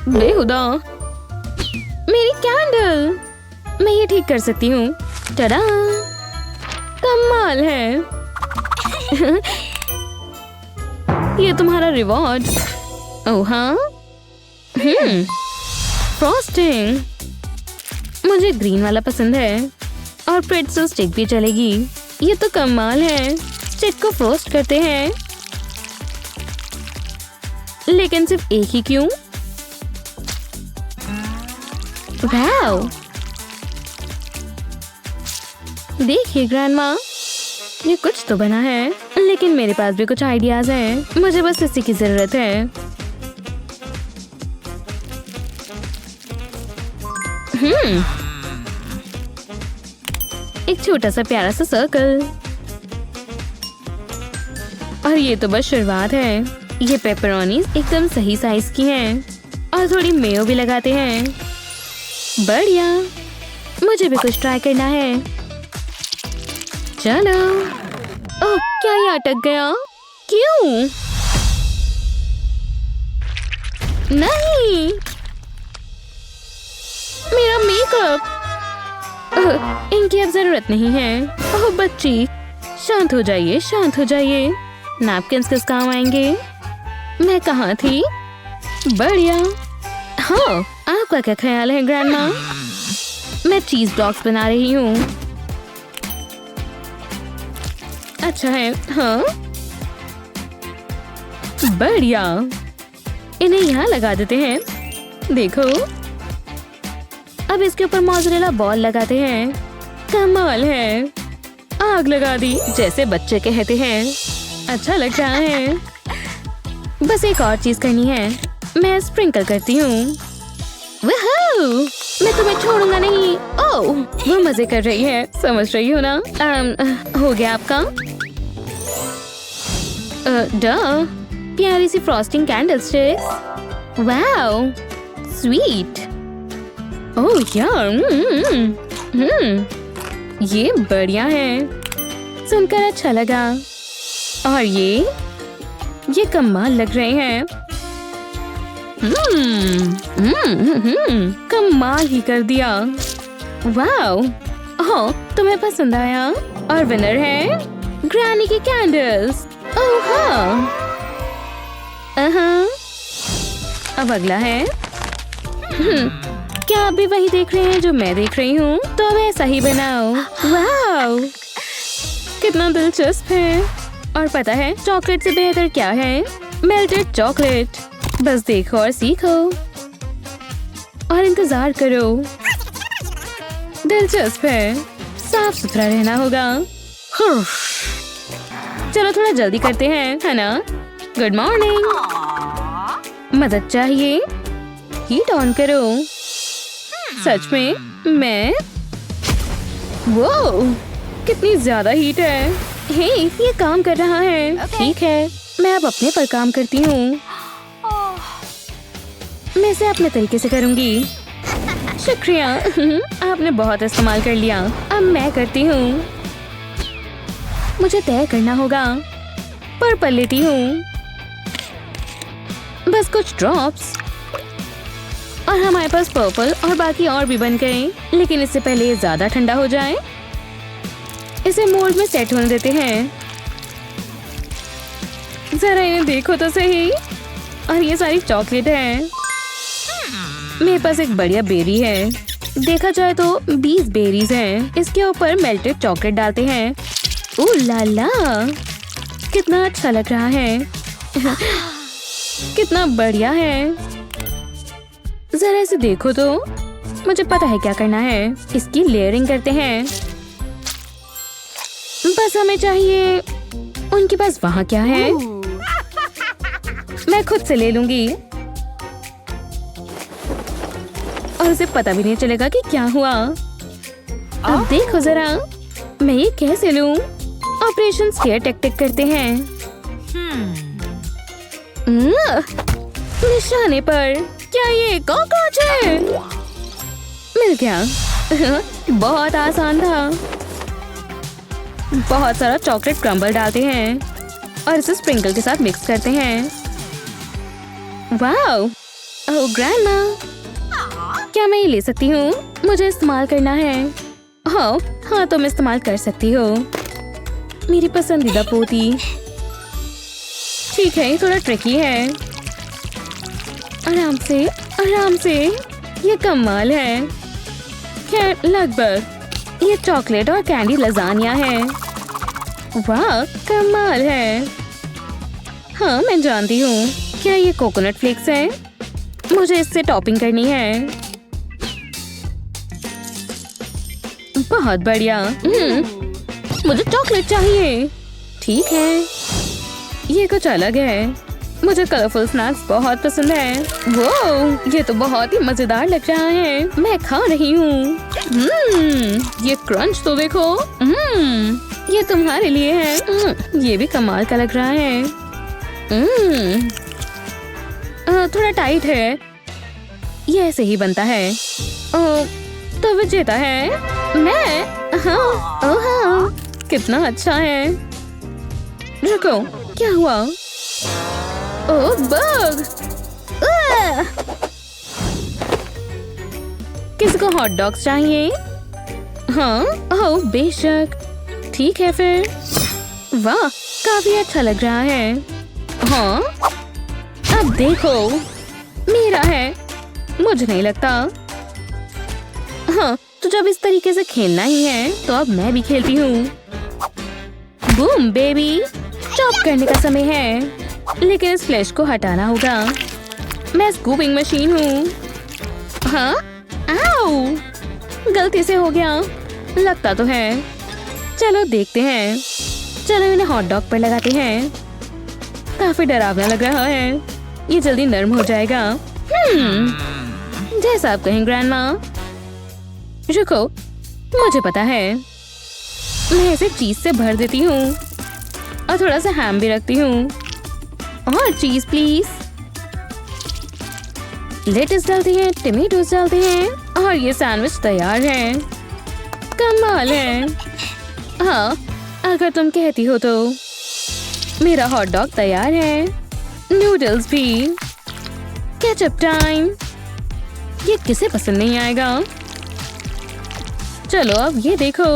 बेहुदा। मेरी कैंडल, मैं ये ठीक कर सकती हूँ। टडा, कमाल है। ये तुम्हारा रिवॉर्ड। ओह हाँ, फ्रॉस्टिंग। मुझे ग्रीन वाला पसंद है और प्रेट्ज़ल स्टिक भी चलेगी। ये तो कमाल है। स्टिक को फ्रोस्ट करते हैं, लेकिन सिर्फ एक ही क्यों? वाओ, देखिए ग्रैंडमा, ये कुछ तो बना है, लेकिन मेरे पास भी कुछ आइडियाज हैं। मुझे बस इसी की जरूरत है। एक छोटा सा प्यारा सा सर्कल। और ये तो बस शुरुआत है। ये पेपरोनी एकदम सही साइज की हैं और थोड़ी मेयो भी लगाते हैं। बढ़िया, मुझे भी कुछ ट्राई करना है। चलो। ओह, क्या ये अटक गया? क्यों? नहीं, मेरा मेकअप। इनकी अब जरूरत नहीं है। ओह बच्ची, शांत हो जाइए, शांत हो जाइए। नैपकिन्स किस काम आएंगे? मैं कहाँ थी? बढ़िया। हाँ, आपका क्या ख्याल है ग्रैंडमा? मैं चीज ब्लॉक्स बना रही हूँ। अच्छा है। हाँ, बढ़िया। इन्हें यहाँ लगा देते हैं। देखो, अब इसके ऊपर मोज़रेला बॉल लगाते हैं। कमाल है। आग लगा दी, जैसे बच्चे कहते हैं। अच्छा लग रहा है। बस एक और चीज करनी है। मैं स्प्रिंकल करती हूँ। मैं तुम्हें छोड़ूंगा नहीं। ओह, वो मजे कर रही है, समझ रही हो ना? हो गया आपका? प्यारी सी frosting candle sticks. Wow, sweet. Oh यार, ये बढ़िया है। सुनकर अच्छा लगा। और ये कमाल लग रहे हैं। कमाल ही कर दिया। वाओ, ओह, तुम्हें पसंद आया? और विनर है ग्रैनी की कैंडल्स। ओह हाँ। अब अगला है। क्या आप भी वही देख रहे हैं जो मैं देख रही हूँ? तो अब ऐसा ही बनाओ। वाओ, कितना दिलचस्प है। और पता है चॉकलेट से बेहतर क्या है? Melted chocolate. बस देखो और सीखो और इंतजार करो। दिलचस्प है। साफ सुथरा रहना होगा। चलो थोड़ा जल्दी करते हैं, है ना? Good morning. मदद चाहिए? हीट ऑन करो। सच में? मैं? वो कितनी ज्यादा हीट है। हे, ये काम कर रहा है। ठीक है, मैं अब अपने पर काम करती हूँ। मैं इसे अपने तरीके से करूंगी। शुक्रिया। आपने बहुत इस्तेमाल कर लिया। अब मैं करती हूँ। मुझे तय करना होगा। पर्पल लेती हूँ। बस कुछ ड्रॉप्स और हमारे पास पर्पल और बाकी और भी बन गए। लेकिन इससे पहले ये ज्यादा ठंडा हो जाए, इसे मोल्ड में सेट होने देते हैं। जरा इन्हें देखो तो सही। और ये सारी चॉकलेट है। मेरे पास एक बढ़िया बेरी है। देखा जाए तो 20 बेरीज हैं। इसके ऊपर मेल्टेड चॉकलेट डालते हैं। ओह ला ला, कितना अच्छा लग रहा है। कितना बढ़िया है। जरा इसे देखो तो। मुझे पता है क्या करना है। इसकी लेयरिंग करते हैं। बस हमें चाहिए। उनके पास वहाँ क्या है? मैं खुद से ले लूंगी और उसे पता भी नहीं चलेगा कि क्या हुआ। अब देखो जरा, मैं ये कैसे लूं? ऑपरेशन स्केयर टेक्टिक करते हैं। निशाने पर। क्या ये कॉकरोच है? मिल गया। बहुत आसान था। बहुत सारा चॉकलेट क्रम्बल डालते हैं और इसे स्प्रिंकल के साथ मिक्स करते हैं। वाओ, ओह ग्रैंडमा, क्या मैं ये ले सकती हूँ? मुझे इस्तेमाल करना है। हाँ, तुम इस्तेमाल कर सकती हो। मेरी पसंदीदा पोती। ठीक है, ये थोड़ा ट्रिकी है। आराम से, आराम से। ये कमाल है। खैर, लगभग। ये चॉकलेट और कैंडी लजानिया है। वाह, कमाल है। हाँ, मैं जानती हूँ। क्या ये कोकोनट फ्लेक्स है? मुझे इससे टॉपिंग करनी है। बहुत बढ़िया। मुझे चॉकलेट चाहिए। ठीक है, ये कुछ अलग है। मुझे कलरफुल स्नैक्स बहुत पसंद है। वो, ये तो बहुत ही मजेदार लग रहा है। मैं खा रही हूँ। ये क्रंच तो देखो। ये तुम्हारे लिए है। ये भी कमाल का लग रहा है। थोड़ा टाइट है। ये ऐसे ही बनता है। तो विजेता है मैं। हाँ, कितना अच्छा है। रुको, क्या हुआ? ओह बग! किसको हॉट डॉग्स चाहिए? हाँ, ओह बेशक। ठीक है फिर। वाह, काफी अच्छा लग रहा है। हाँ, अब देखो, मेरा है। मुझे नहीं लगता। हाँ, तो जब इस तरीके से खेलना ही है तो अब मैं भी खेलती हूँ। बूम बेबी, चॉप करने का समय है, लेकिन इस फ्लैश को हटाना होगा। मैं स्कूपिंग मशीन हूँ। हाँ, आओ, गलती से हो गया। लगता तो है। चलो देखते हैं। चलो इन्हें हॉट डॉग पर लगाते हैं। काफी डरावना लग रहा है। ये जल्दी नरम हो जाएगा। जैसा आप कहें ग्रैंडमा। रुको, मुझे पता है। मैं इसे चीज से भर देती हूँ और थोड़ा सा हैम भी रखती हूँ। और चीज प्लीज। लेटस डालते हैं, टमेटोस डालते हैं और ये सैंडविच तैयार है। कमाल है। हाँ, अगर तुम कहती हो तो। मेरा हॉट डॉग तैयार है। नूडल्स भी। Ketchup time. ये किसे पसंद नहीं आएगा? चलो अब ये देखो।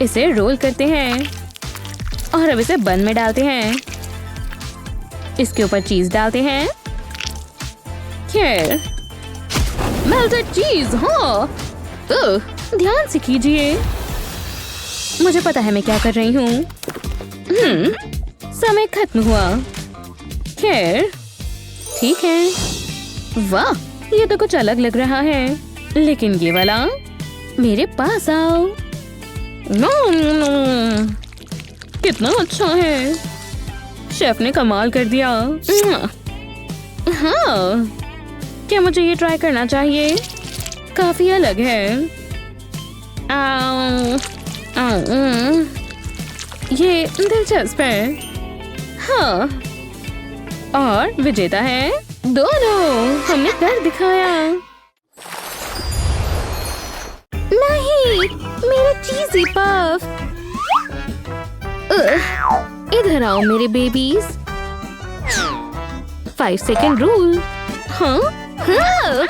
इसे रोल करते हैं और अब इसे बन में डालते हैं। इसके ऊपर चीज डालते हैं। Here. मेल्टेड चीज। हाँ, ध्यान से कीजिए। मुझे पता है मैं क्या कर रही हूँ। समय खत्म हुआ। Here. ठीक है। वाह, ये तो कुछ अलग लग रहा है। लेकिन ये वाला, मेरे पास आओ। कितना अच्छा है। शेफ ने कमाल कर दिया। हाँ, क्या मुझे ये ट्राई करना चाहिए? काफी अलग है। ये दिलचस्प है। हाँ, और विजेता है दोनों। हमने कर दिखाया। नहीं, मेरे चीज़ी पफ। इधर आओ मेरे बेबीज। 5 second rule. हाँ, हाँ।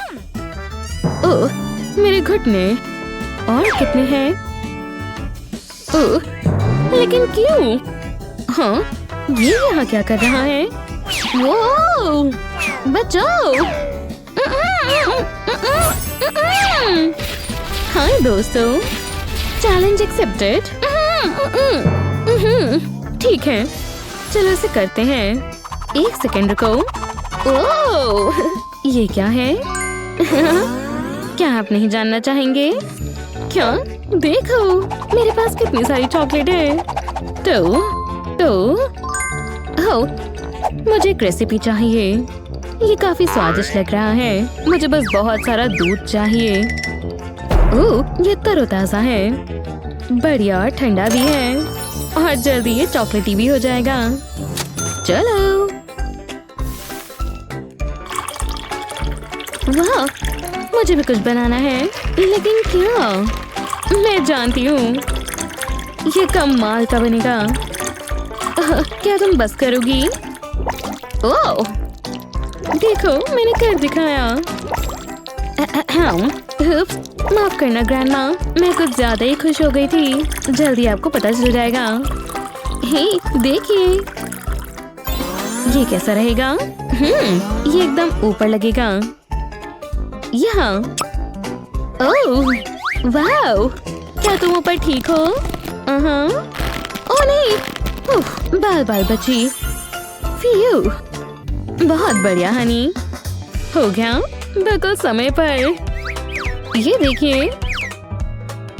ओह, मेरे घुटने। और कितने हैं? ओह, लेकिन क्यों? हाँ, ये यहाँ क्या कर रहा है? वो, बचाओ। हाय दोस्तों, चैलेंज एक्सेप्टेड। ठीक है, चलो इसे करते हैं। 1 सेकंड रुको। ओह, ये क्या है? क्या आप नहीं जानना चाहेंगे? क्या? देखो, मेरे पास कितनी सारी चॉकलेट है। हो, मुझे एक रेसिपी चाहिए। ये काफी स्वादिष्ट लग रहा है। मुझे बस बहुत सारा दूध चाहिए। ओह, ये तरोताजा है। बढ़िया, ठंडा भी है और जल्दी ये चॉकलेटी भी हो जाएगा। चलो। वाह, मुझे भी कुछ बनाना है, लेकिन क्या? मैं जानती हूँ, ये कमाल का बनेगा। क्या तुम बस करोगी? ओह, देखो, मैंने कर दिखाया। माफ करना ग्रैंडमा, मैं कुछ ज्यादा ही खुश हो गई थी। जल्दी आपको पता चल जाएगा। हे, देखिए, ये कैसा रहेगा? ये एकदम ऊपर लगेगा। यहाँ। ओह, वाओ, क्या तुम ऊपर ठीक हो? ओह नहीं, बाल बाल बची। फियू, बहुत बढ़िया हनी। हो गया, बिल्कुल समय पर। ये देखिए।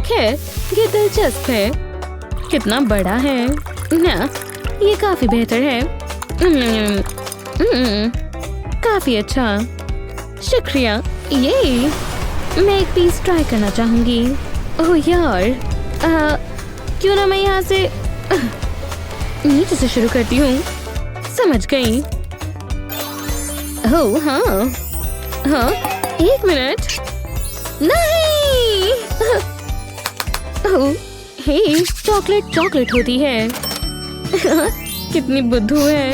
खैर, ये दिलचस्प है। कितना बड़ा है ना? ये काफी बेहतर है। काफी अच्छा, शुक्रिया। ये मैं एक पीस ट्राई करना चाहूंगी। ओह यार, क्यों ना मैं यहाँ से नीचे से शुरू करती हूँ। समझ गई। ओह हाँ, हाँ, 1 मिनट। नहीं। ओह, हे, चॉकलेट चॉकलेट होती है। कितनी बुद्धू है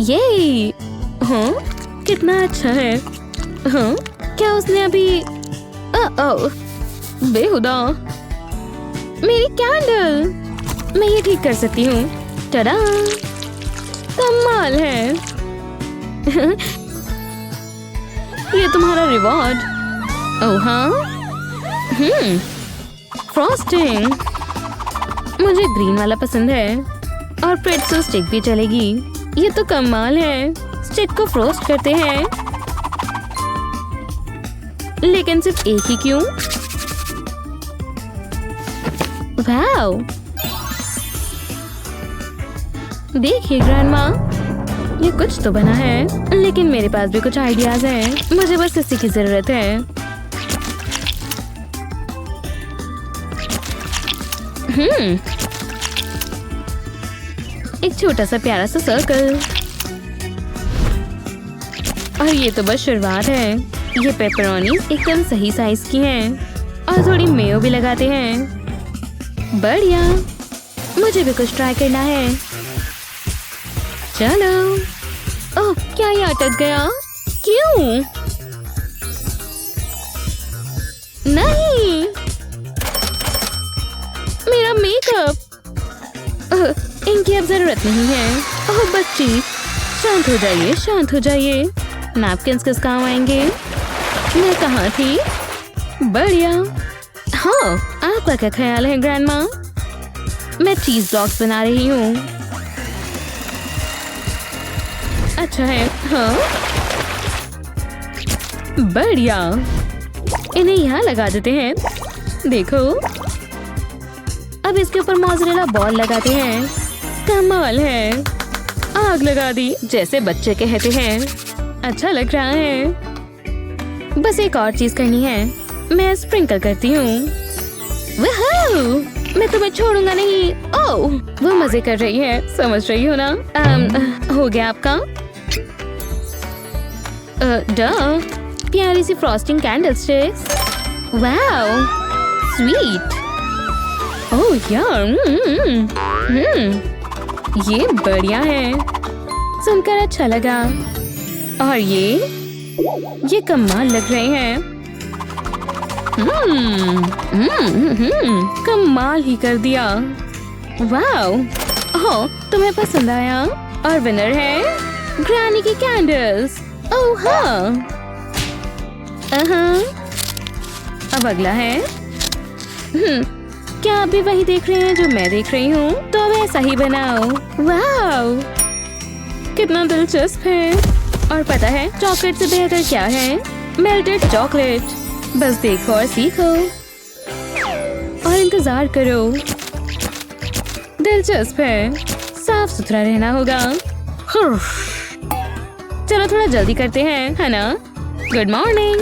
ये। हाँ, कितना अच्छा है। हाँ, क्या उसने अभी बेहुदा। मेरी कैंडल, मैं ये ठीक कर सकती हूँ। टडा, कमाल है। ये तुम्हारा रिवॉर्ड। ओह हाँ, फ्रॉस्टिंग। मुझे ग्रीन वाला पसंद है और प्रेट्ज़ल स्टिक भी चलेगी। ये तो कमाल है। स्टिक को फ्रोस्ट करते हैं, लेकिन सिर्फ एक ही क्यों? वाओ, देखिए ग्रैंडमा, ये कुछ तो बना है, लेकिन मेरे पास भी कुछ आइडियाज हैं। मुझे बस इसी की जरूरत है। एक छोटा सा प्यारा सा सर्कल। और ये तो बस शुरुआत है। ये पेपरोनी एकदम सही साइज की हैं और थोड़ी मेयो भी लगाते हैं। बढ़िया, मुझे भी कुछ ट्राई करना है। चलो। ओह, क्या ये अटक गया? क्यों? नहीं, मेरा मेकअप। इनकी अब जरूरत नहीं है। ओह बच्ची, शांत हो जाइए, शांत हो जाइए। नैपकिन्स किस काम आएंगे? मैं कहाँ थी? बढ़िया। हाँ, आपका क्या ख्याल है ग्रैंडमा? मैं चीज ब्लॉक्स बना रही हूँ। अच्छा है। हाँ, बढ़िया। इन्हें यहाँ लगा देते हैं। देखो, अब इसके ऊपर मोज़रेला बॉल लगाते हैं। कमाल है। आग लगा दी, जैसे बच्चे कहते हैं। अच्छा लग रहा है। बस एक और चीज करनी है। मैं स्प्रिंकल करती हूँ। मैं तुम्हें छोड़ूंगा नहीं। ओह, वो मजे कर रही है, समझ रही हो ना? हो गया आपका? प्यारी सी frosting candle sticks. Wow, sweet. Oh यार, ये बढ़िया है। सुनकर अच्छा लगा। और ये कमाल लग रहे हैं। कमाल ही कर दिया। वाओ, ओह, तुम्हें पसंद आया? और विनर है ग्रैनी की कैंडल्स। ओह हाँ। अब अगला है। क्या आप भी वही देख रहे हैं जो मैं देख रही हूँ? तो अब ऐसा ही बनाओ। वाओ, कितना दिलचस्प है। और पता है चॉकलेट से बेहतर क्या है? Melted chocolate. बस देखो और सीखो और इंतजार करो। दिलचस्प है। साफ सुथरा रहना होगा। चलो थोड़ा जल्दी करते हैं, है ना? Good morning.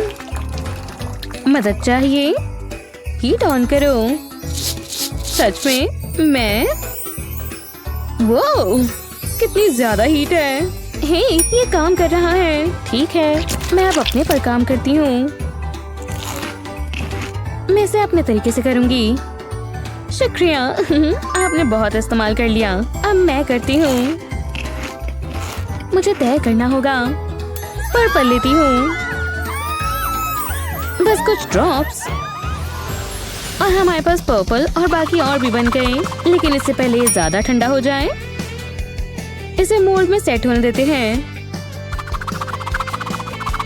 मदद चाहिए? हीट ऑन करो। सच में? मैं? वो कितनी ज्यादा हीट है। हे, ये काम कर रहा है। ठीक है, मैं अब अपने पर काम करती हूँ। मैं इसे अपने तरीके से करूँगी। शुक्रिया। आपने बहुत इस्तेमाल कर लिया। अब मैं करती हूँ। मुझे तय करना होगा। पर्पल लेती हूँ। बस कुछ ड्रॉप्स और हमारे पास पर्पल और बाकी और भी बन गए। लेकिन इससे पहले ये ज्यादा ठंडा हो जाए, इसे मोल्ड में सेट होने देते हैं।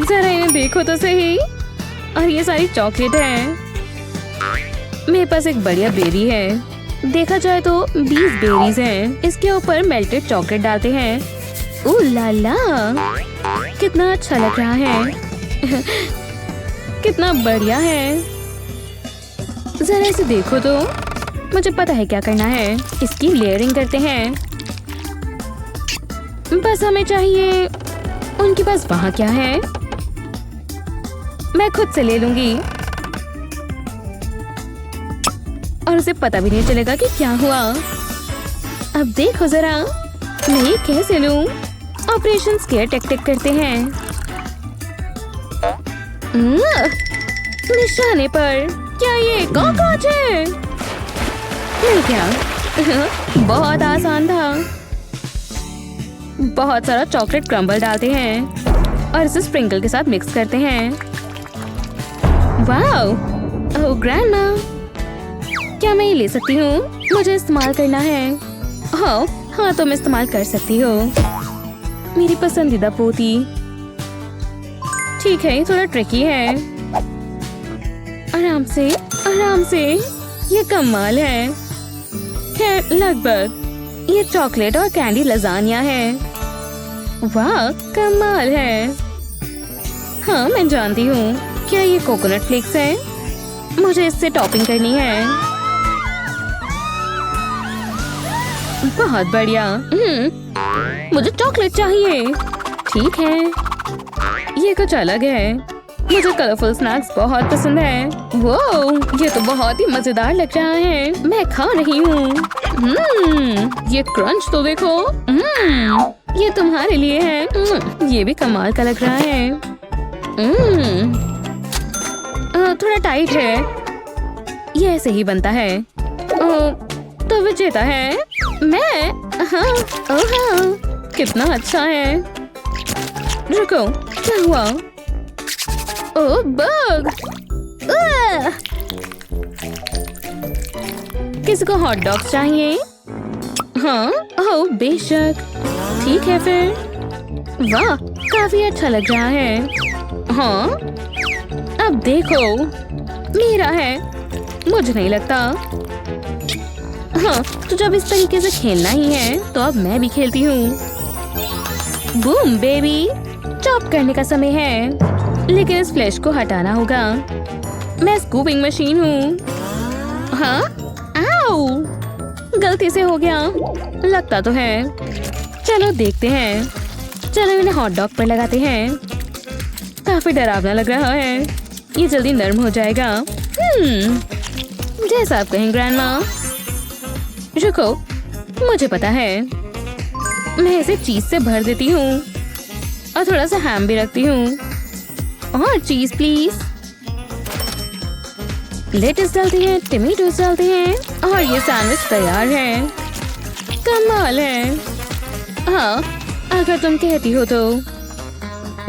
जरा इन्हें देखो तो सही। और ये सारी चॉकलेट है। मेरे पास एक बढ़िया बेरी है। देखा जाए तो 20 बेरीज हैं। इसके ऊपर मेल्टेड चॉकलेट डालते हैं। ओह ला ला, कितना अच्छा लग रहा है। कितना बढ़िया है। जरा इसे देखो तो। मुझे पता है क्या करना है। इसकी लेयरिंग करते हैं। बस हमें चाहिए। उनके पास वहाँ क्या है? मैं खुद से ले लूंगी और उसे पता भी नहीं चलेगा कि क्या हुआ। अब देखो जरा, मैं ये कैसे लूं? ऑपरेशन स्केयर टेक करते हैं। निशाने पर। क्या ये कॉकरोच है? नहीं क्या? बहुत आसान था। बहुत सारा चॉकलेट क्रम्बल डालते हैं और इसे स्प्रिंकल के साथ मिक्स करते हैं। वाओ! ओह ग्रैंडमा, क्या मैं ये ले सकती हूँ? मुझे इस्तेमाल करना है। हाँ, तुम इस्तेमाल कर सकती हो। मेरी पसंदीदा पोती। ठीक है, ये थोड़ा ट्रिकी है। आराम से, आराम से। ये कमाल है। खैर, लगभग। ये चॉकलेट और कैंडी लजानिया है। वाह, कमाल है। हाँ, मैं जानती हूँ। क्या ये कोकोनट फ्लेक्स है? मुझे इससे टॉपिंग करनी है। बहुत बढ़िया। मुझे चॉकलेट चाहिए। ठीक है, ये कुछ अलग है। मुझे कलरफुल स्नैक्स बहुत पसंद है। वो, ये तो बहुत ही मजेदार लग रहा है। मैं खा रही हूँ। ये क्रंच तो देखो। ये तुम्हारे लिए है। ये भी कमाल का लग रहा है। थोड़ा टाइट है। ये ऐसे ही बनता है। तो विजेता है मैं। हाँ, कितना अच्छा है। रुको, क्या हुआ? ओह, बग! किसी को हॉट डॉग्स चाहिए? हाँ, ओह बेशक। ठीक है फिर। वाह, काफी अच्छा लग रहा है। हाँ, अब देखो, मेरा है। मुझे नहीं लगता। हाँ, तो जब इस तरीके से खेलना ही है तो अब मैं भी खेलती हूँ। बूम बेबी, चॉप करने का समय है, लेकिन इस फ्लैश को हटाना होगा। मैं स्कूपिंग मशीन हूँ। हाँ, आओ, गलती से हो गया। लगता तो है। चलो देखते हैं। चलो इन्हें हॉट डॉग पर लगाते हैं। काफी डरावना लग रहा है। ये जल्दी नर्म हो जाएगा। जैसा आप कहें ग्रैंडमा। रुको, मुझे पता है। मैं इसे चीज से भर देती हूँ और थोड़ा सा हैम भी रखती हूँ। और चीज प्लीज। लेटस डालते हैं, टमेटोस डालते हैं और ये सैंडविच तैयार है। कमाल है। हाँ, अगर तुम कहती हो तो।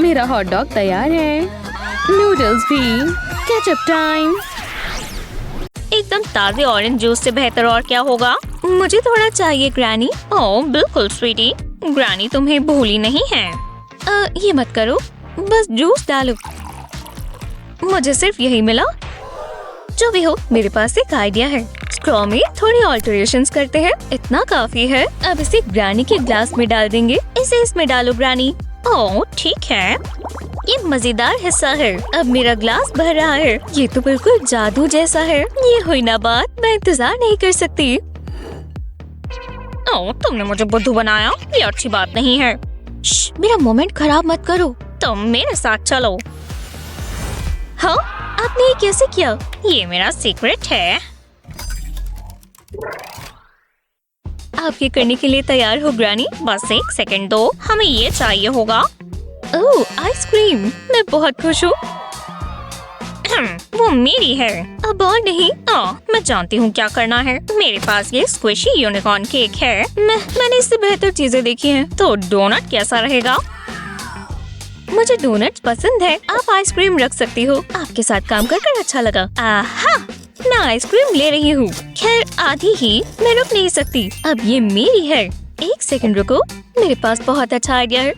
मेरा हॉट डॉग तैयार है। नूडल्स भी। Ketchup time. एकदम ताजे ऑरेंज जूस से बेहतर और क्या होगा? मुझे थोड़ा चाहिए ग्रैनी। ओह बिल्कुल स्वीटी, ग्रैनी तुम्हें भूली नहीं है। ये मत करो, बस जूस डालो। मुझे सिर्फ यही मिला। जो भी हो, मेरे पास एक आइडिया है। स्ट्रॉ में थोड़ी ऑल्टरेशंस करते हैं। इतना काफी है। अब इसे ग्रैनी के ग्लास में डाल देंगे। इसे इसमें डालो ग्रैनी। ओह ठीक है, ये मजेदार हिस्सा है। अब मेरा ग्लास भर रहा है। ये तो बिल्कुल जादू जैसा है। ये हुई ना बात, मैं इंतजार नहीं कर सकती। ओह, तुमने मुझे बुद्धू बनाया। ये अच्छी बात नहीं है। मेरा मोमेंट खराब मत करो। तुम मेरे साथ चलो। हाँ, आपने ये कैसे किया? ये मेरा सीक्रेट है। आप ये करने के लिए तैयार हो ग्रैनी? बस एक सेकंड दो, हमें ये चाहिए होगा। ओह आइसक्रीम, मैं बहुत खुश हूँ। वो मेरी है। अब और नहीं। मैं जानती हूँ क्या करना है। मेरे पास ये स्क्विशी यूनिकॉर्न केक है। मैंने इससे बेहतर चीजें देखी हैं। तो डोनट कैसा रहेगा? मुझे डोनट्स पसंद है। आप आइसक्रीम रख सकती हो। आपके साथ काम कर अच्छा लगा। आहा, मैं आइसक्रीम ले रही हूँ। खैर आधी ही, मैं रुक नहीं सकती। अब ये मेरी है। एक सेकंड रुको, मेरे पास बहुत अच्छा आइडिया है।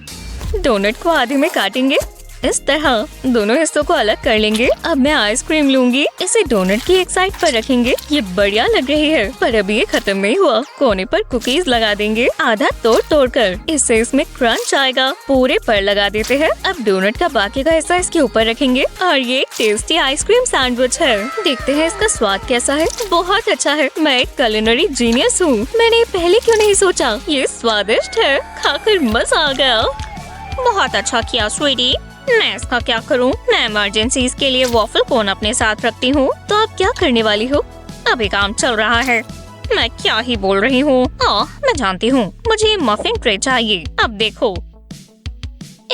डोनट को आधे में काटेंगे। इस तरह दोनों हिस्सों को अलग कर लेंगे। अब मैं आइसक्रीम लूंगी। इसे डोनट की एक साइड पर रखेंगे। ये बढ़िया लग रही है, पर अभी ये खत्म नहीं हुआ। कोने पर कुकीज लगा देंगे, आधा तोड़ कर। इससे इसमें क्रंच आएगा। पूरे पर लगा देते हैं। अब डोनट का बाकी का हिस्सा इसके ऊपर रखेंगे और ये एक टेस्टी आइसक्रीम सैंडविच है। देखते हैं इसका स्वाद कैसा है। बहुत अच्छा है। मैं एक कुलिनरी जीनियस हूँ। मैंने पहले क्यों नहीं सोचा? ये स्वादिष्ट है। खाकर मजा आ गया। बहुत अच्छा किया स्वीटी। मैं इसका क्या करूं? मैं इमरजेंसीज के लिए वॉफल कोन अपने साथ रखती हूँ। तो आप क्या करने वाली हो? अभी काम चल रहा है। मैं क्या ही बोल रही हूँ। मैं जानती हूँ। मुझे ये मफिन ट्रे चाहिए। अब देखो,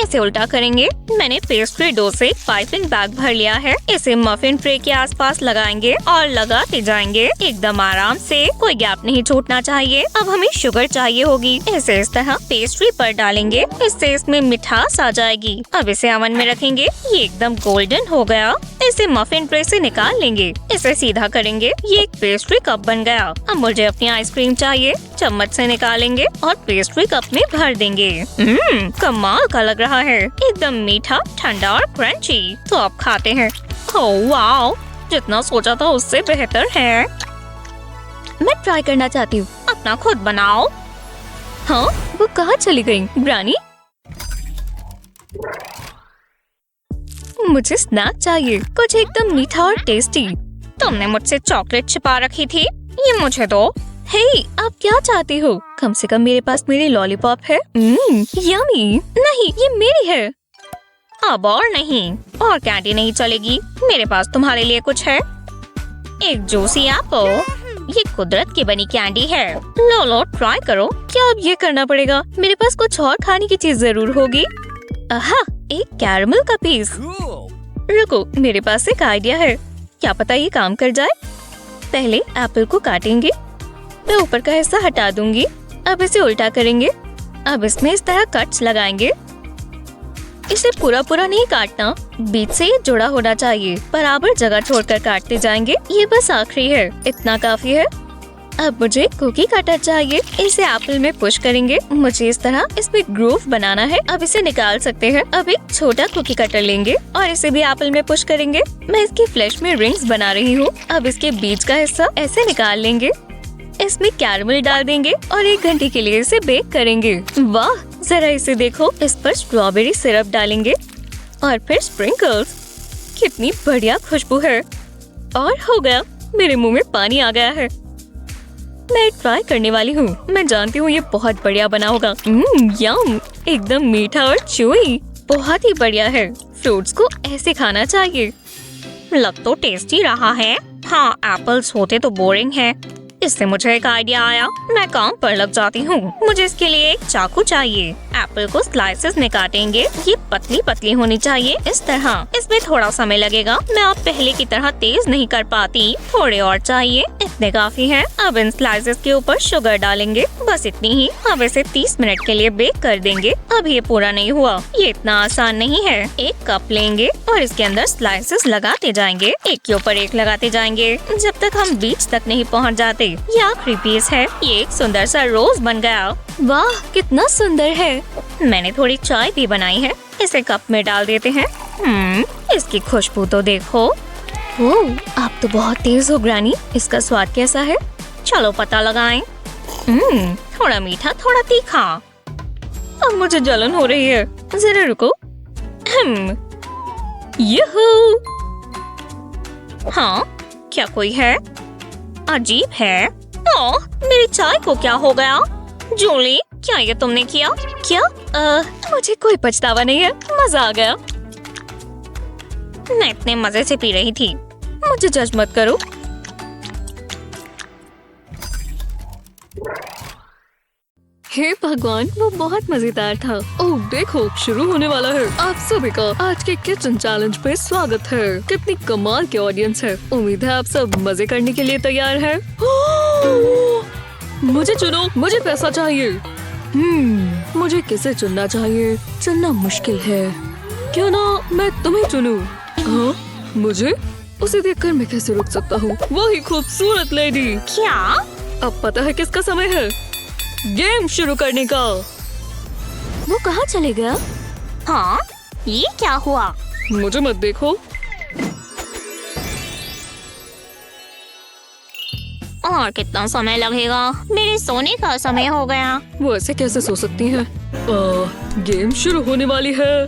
इसे उल्टा करेंगे। मैंने पेस्ट्री डो से पाइपिंग बैग भर लिया है। इसे मफिन ट्रे के आसपास लगाएंगे और लगाते जाएंगे एकदम आराम से, कोई गैप नहीं छूटना चाहिए। अब हमें शुगर चाहिए होगी। इसे इस तरह पेस्ट्री पर डालेंगे, इससे इसमें मिठास आ जाएगी। अब इसे ओवन में रखेंगे। ये एकदम गोल्डन हो गया। इसे मफिन ट्रे से निकाल लेंगे। इसे सीधा करेंगे। ये एक पेस्ट्री कप बन गया। अब मुझे अपनी आइसक्रीम चाहिए। चम्मच से निकालेंगे और पेस्ट्री कप में भर देंगे। कमाल का लग रहा है, एकदम मीठा, ठंडा और क्रंची। तो अब खाते हैं। ओह वाओ, जितना सोचा था उससे बेहतर है। मैं ट्राई करना चाहती हूँ। अपना खुद बनाओ। हाँ, वो कहाँ चली गई? ग्रानी, मुझे स्नैक चाहिए, कुछ एकदम मीठा और टेस्टी। तुमने मुझसे चॉकलेट छिपा रखी थी, ये मुझे दो। हे, आप क्या चाहती हो? कम से कम मेरे पास मेरी लॉलीपॉप है। यम्मी। नहीं, ये मेरी है। अब और नहीं, और कैंडी नहीं चलेगी। मेरे पास तुम्हारे लिए कुछ है। एक जूसी एप्पल। ये कुदरत की बनी कैंडी है। लो लो, ट्राई करो। क्या अब ये करना पड़ेगा? मेरे पास कुछ और खाने की चीज जरूर होगी। आहा, एक कैरमल का पीस। रुको, मेरे पास एक आइडिया है। क्या पता ये काम कर जाए। पहले एप्पल को काटेंगे। मैं ऊपर का हिस्सा हटा दूंगी। अब इसे उल्टा करेंगे। अब इसमें इस तरह कट्स लगाएंगे। इसे पूरा पूरा नहीं काटना, बीच से ये जुड़ा होना चाहिए। बराबर जगह छोड़कर काटते जाएंगे। ये बस आखिरी है, इतना काफी है। अब मुझे कुकी कटर चाहिए। इसे एप्पल में पुश करेंगे। मुझे इस तरह इसमें ग्रूव बनाना है। अब इसे निकाल सकते हैं। अब एक छोटा कुकी कटर लेंगे और इसे भी एप्पल में पुश करेंगे। मैं इसकी फ्लैश में रिंग्स बना रही हूँ। अब इसके बीच का हिस्सा ऐसे निकाल लेंगे। इसमें कैरमल डाल देंगे और 1 घंटे के लिए इसे बेक करेंगे। वाह, जरा इसे देखो। इस पर स्ट्रॉबेरी सिरप डालेंगे और फिर स्प्रिंकल्स। कितनी बढ़िया खुशबू है। और हो गया, मेरे मुंह में पानी आ गया है। मैं ट्राई करने वाली हूँ। मैं जानती हूँ ये बहुत बढ़िया बना होगा। यम, एकदम मीठा और चूई। बहुत ही बढ़िया है। फ्रूट्स को ऐसे खाना चाहिए। लग तो टेस्टी रहा है। हाँ, एप्पल्स होते तो बोरिंग है। इससे मुझे एक आइडिया आया। मैं काम पर लग जाती हूँ। मुझे इसके लिए एक चाकू चाहिए। एप्पल को स्लाइसेस में काटेंगे। ये पतली पतली होनी चाहिए, इस तरह। इसमें थोड़ा समय लगेगा। मैं अब पहले की तरह तेज नहीं कर पाती। थोड़े और चाहिए, इतने काफी हैं। अब इन स्लाइसेस के ऊपर शुगर डालेंगे, बस इतनी ही। अब इसे 30 मिनट के लिए बेक कर देंगे। अब ये पूरा नहीं हुआ, ये इतना आसान नहीं है। एक कप लेंगे और इसके अंदर स्लाइसेस लगाते जाएंगे, एक के ऊपर एक लगाते जाएंगे, जब तक हम बीच तक नहीं पहुँच जाते। ये आखिरी पीस है। ये एक सुंदर सा रोज बन गया। वाह, कितना सुंदर है। मैंने थोड़ी चाय भी बनाई है। इसे कप में डाल देते हैं। इसकी खुशबू तो देखो। ओह, आप तो बहुत तेज हो ग्रानी। इसका स्वाद कैसा है? चलो पता लगाएं। थोड़ा मीठा, थोड़ा तीखा। अब मुझे जलन हो रही है। जरा रुको। यहू। हाँ, क्या कोई है? अजीब है। ओह, मेरी चाय को क्या हो गया? जूली, क्या ये तुमने किया? क्या? मुझे कोई पछतावा नहीं है। मजा आ गया। मैं इतने मजे से पी रही थी। मुझे जज मत करो। हे भगवान, वो बहुत मजेदार था। ओह देखो, शुरू होने वाला है। आप सभी का आज के किचन चैलेंज पे स्वागत है। कितनी कमाल की ऑडियंस है। उम्मीद है आप सब मजे करने के लिए तैयार हैं। मुझे चुनो, मुझे पैसा चाहिए। मुझे किसे चुनना चाहिए? चुनना मुश्किल है। क्यों ना मैं तुम्हें चुनूं? हाँ, मुझे? उसे देखकर मैं कैसे रुक सकता हूँ? वही खूबसूरत लेडी। क्या? अब पता है किसका समय है गेम शुरू करने का। वो कहाँ चले गया? हाँ, ये क्या हुआ? मुझे मत देखो। और कितना समय लगेगा? मेरे सोने का समय हो गया। वो ऐसे कैसे सो सकती हैं? गेम शुरू होने वाली है।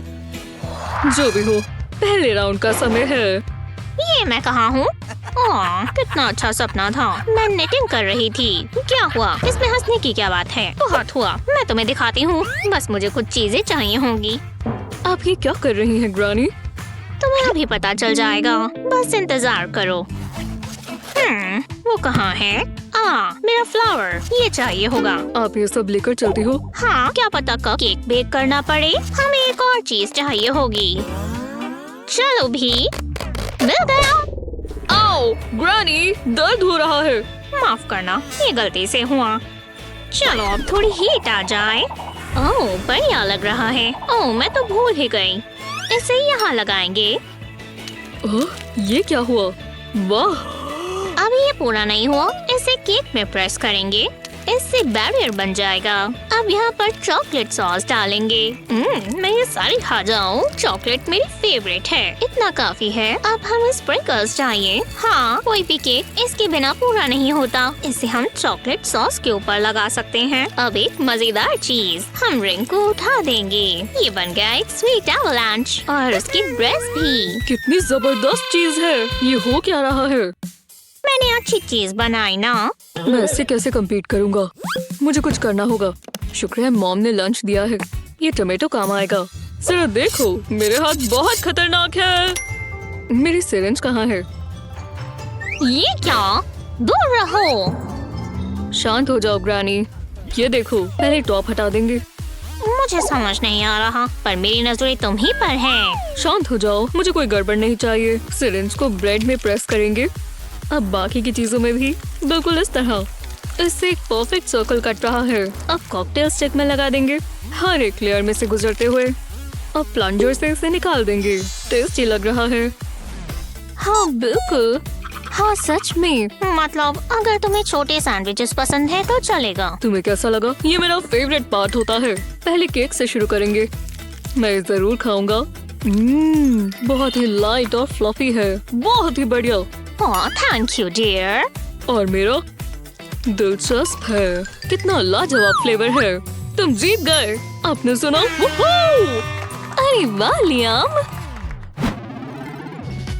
जो भी हो, पहले राउंड का समय है। ये मैं कहाँ हूँ? कितना अच्छा सपना था। मैं निटिंग कर रही थी। क्या हुआ? इसमें हंसने की क्या बात है? बहुत हुआ, मैं तुम्हें दिखाती हूँ। बस मुझे कुछ चीजें चाहिए होंगी। आप ये क्या कर रही हैं ग्रानी? तुम्हें अभी पता चल जाएगा, बस इंतजार करो। वो कहाँ है? हाँ, मेरा फ्लावर ये चाहिए होगा। आप ये सब लेकर चलती हो? हाँ, क्या पता कब केक बेक करना पड़े। हमें एक और चीज चाहिए होगी। चलो भी, मिल गया। आओ, ग्रैनी, दर्द हो रहा है। माफ करना, ये गलती से हुआ। चलो अब थोड़ी हीट आ जाए। ओह, बढ़िया लग रहा है। ओह, मैं तो भूल ही गई। इसे यहाँ लगाएंगे। ओह, ये क्या हुआ? वाह, अभी ये पूरा नहीं हुआ, इसे केक में प्रेस करेंगे। इससे बैरियर बन जाएगा। अब यहाँ पर चॉकलेट सॉस डालेंगे। मैं ये सारी खा जाऊँ। चॉकलेट मेरी फेवरेट है। इतना काफी है। अब हमें स्प्रिंकल्स चाहिए। हाँ, कोई भी केक इसके बिना पूरा नहीं होता। इसे हम चॉकलेट सॉस के ऊपर लगा सकते हैं। अब एक मजेदार चीज, हम रिंग को उठा देंगे। ये बन गया एक स्वीट एवलांच और उसकी ड्रेस भी। कितनी जबरदस्त चीज है। ये हो क्या रहा है? मैंने अच्छी चीज बनाई ना। मैं इससे कैसे compete करूंगा? मुझे कुछ करना होगा। शुक्र है मॉम ने लंच दिया है। ये टमेटो काम आएगा। जरा देखो, मेरे हाथ बहुत खतरनाक है। मेरी सिरिंज कहाँ है? ये क्या? दूर रहो। शांत हो जाओ ग्रैनी। ये देखो, पहले टॉप हटा देंगे। मुझे समझ नहीं आ रहा, पर मेरी नजरें तुम ही पर हैं। शांत हो जाओ, मुझे कोई गड़बड़ नहीं चाहिए। सिरिंज को ब्रेड में प्रेस करेंगे। अब बाकी की चीजों में भी बिल्कुल इस तरह। इससे एक परफेक्ट सर्कल कट रहा है। अब कॉकटेल स्टिक में लगा देंगे, हर एक लेयर में से गुजरते हुए। अब प्लंजर से इसे निकाल देंगे। टेस्टी लग रहा है। हाँ बिल्कुल, हाँ सच में। मतलब अगर तुम्हें छोटे सैंडविचेस पसंद है तो चलेगा। तुम्हें कैसा लगा? ये मेरा फेवरेट पार्ट होता है। पहले केक से शुरू करेंगे। मैं जरूर खाऊंगा। बहुत ही लाइट और फ्लफी है। बहुत ही बढ़िया। Thank you dear. और मेरा दिलचस्प है। कितना लाजवाब फ्लेवर है। तुम जीत गए। आपने सुना? वूहू! अरे वाह लियाम।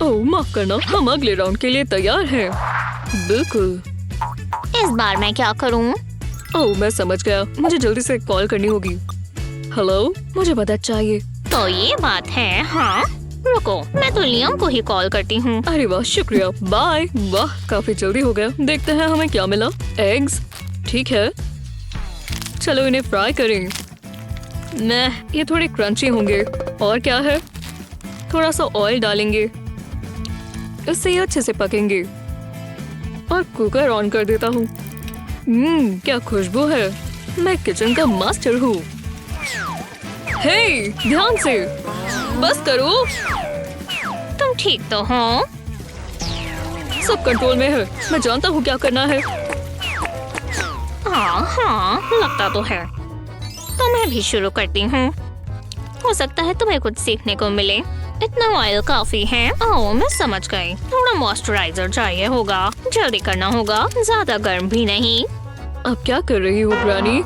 ओह माफ करना, हम अगले राउंड के लिए तैयार हैं। बिल्कुल। इस बार मैं क्या करूं? ओह मैं समझ गया, मुझे जल्दी से कॉल करनी होगी। हेलो, मुझे मदद चाहिए। तो ये बात है। हाँ रुको, मैं तो लियाम को ही कॉल करती हूँ। अरे वाह, शुक्रिया, बाय। वाह, काफी जल्दी हो गया। देखते हैं हमें क्या मिला। एग्स, ठीक है। चलो इन्हें फ्राई करें। ये थोड़े क्रंची होंगे। और क्या है, थोड़ा सा ऑयल डालेंगे। इससे ये अच्छे से पकेंगे। और कुकर ऑन कर देता हूँ। क्या खुशबू है। मैं किचन का मास्टर हूँ। हे, ध्यान से, बस करो। तुम ठीक तो हो? सब कंट्रोल में है। मैं जानता हूँ क्या करना है। हाँ, लगता तो है। तो मैं भी शुरू करती हूँ। हो सकता है तुम्हें कुछ सीखने को मिले। इतना ऑयल काफी है। ओह मैं समझ गई। थोड़ा मॉइस्चराइजर चाहिए होगा। जल्दी करना होगा, ज्यादा गर्म भी नहीं। अब क्या कर रही हो ग्रैनी?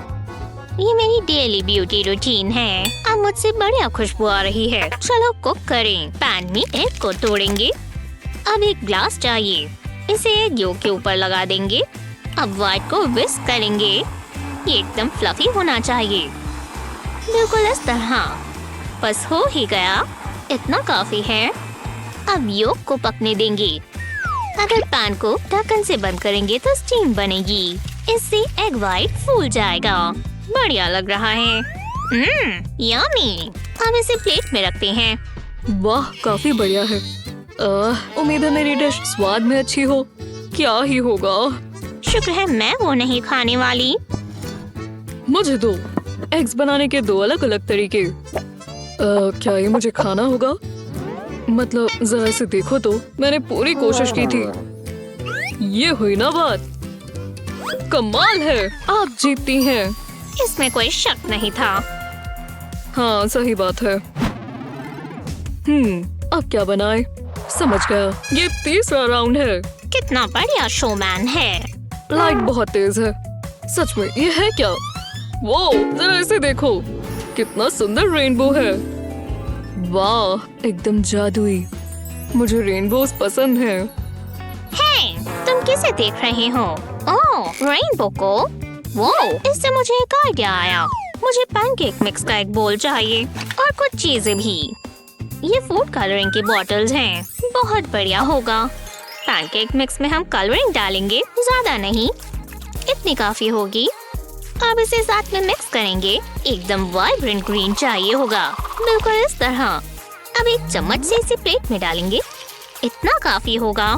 ये मेरी डेली ब्यूटी रूटीन है। अब मुझसे बढ़िया खुशबू आ रही है। चलो कुक करें। पैन में एग को तोड़ेंगे। अब एक ग्लास चाहिए। इसे एग योक के ऊपर लगा देंगे। अब व्हाइट को विस्क करेंगे। ये एकदम फ्लफी होना चाहिए, बिल्कुल इस तरह। बस हो ही गया, इतना काफी है। अब योक को पकने देंगे। अगर पैन को ढक्कन से बंद करेंगे तो स्टीम बनेगी। इससे एग व्हाइट फूल जाएगा। बढ़िया लग रहा है। यम्मी। अब इसे प्लेट में रखते हैं। वाह, काफी बढ़िया है। उम्मीद है मेरी डिश स्वाद में अच्छी हो। क्या ही होगा। शुक्र है मैं वो नहीं खाने वाली। मुझे दो। एग्स बनाने के दो अलग अलग तरीके। क्या ये मुझे खाना होगा? मतलब जरा से देखो तो, मैंने पूरी कोशिश की थी। ये हुई ना बात। कमाल है, आप जीतती हैं। इसमें कोई शक नहीं था। हाँ सही बात है। अब क्या बनाए? समझ गया, ये तीसरा राउंड है। कितना बढ़िया शोमैन है। लाइट बहुत तेज है। सच में ये है क्या? वो जरा इसे देखो, कितना सुंदर रेनबो है। वाह, एकदम जादुई। मुझे रेनबोज पसंद हैं। हे, तुम किसे देख रहे हो? ओह, रेनबो को। वो, इससे मुझे एक आइडिया आया। मुझे पैनकेक मिक्स का एक बोल चाहिए और कुछ चीजें भी। ये फूड कलरिंग की बॉटल्स हैं। बहुत बढ़िया होगा। पैनकेक मिक्स में हम कलरिंग डालेंगे, ज्यादा नहीं। इतनी काफी होगी। अब इसे साथ में मिक्स करेंगे। एकदम वाइब्रेंट ग्रीन चाहिए होगा, बिल्कुल इस तरह। अब एक चम्मच से इसे प्लेट में डालेंगे। इतना काफी होगा।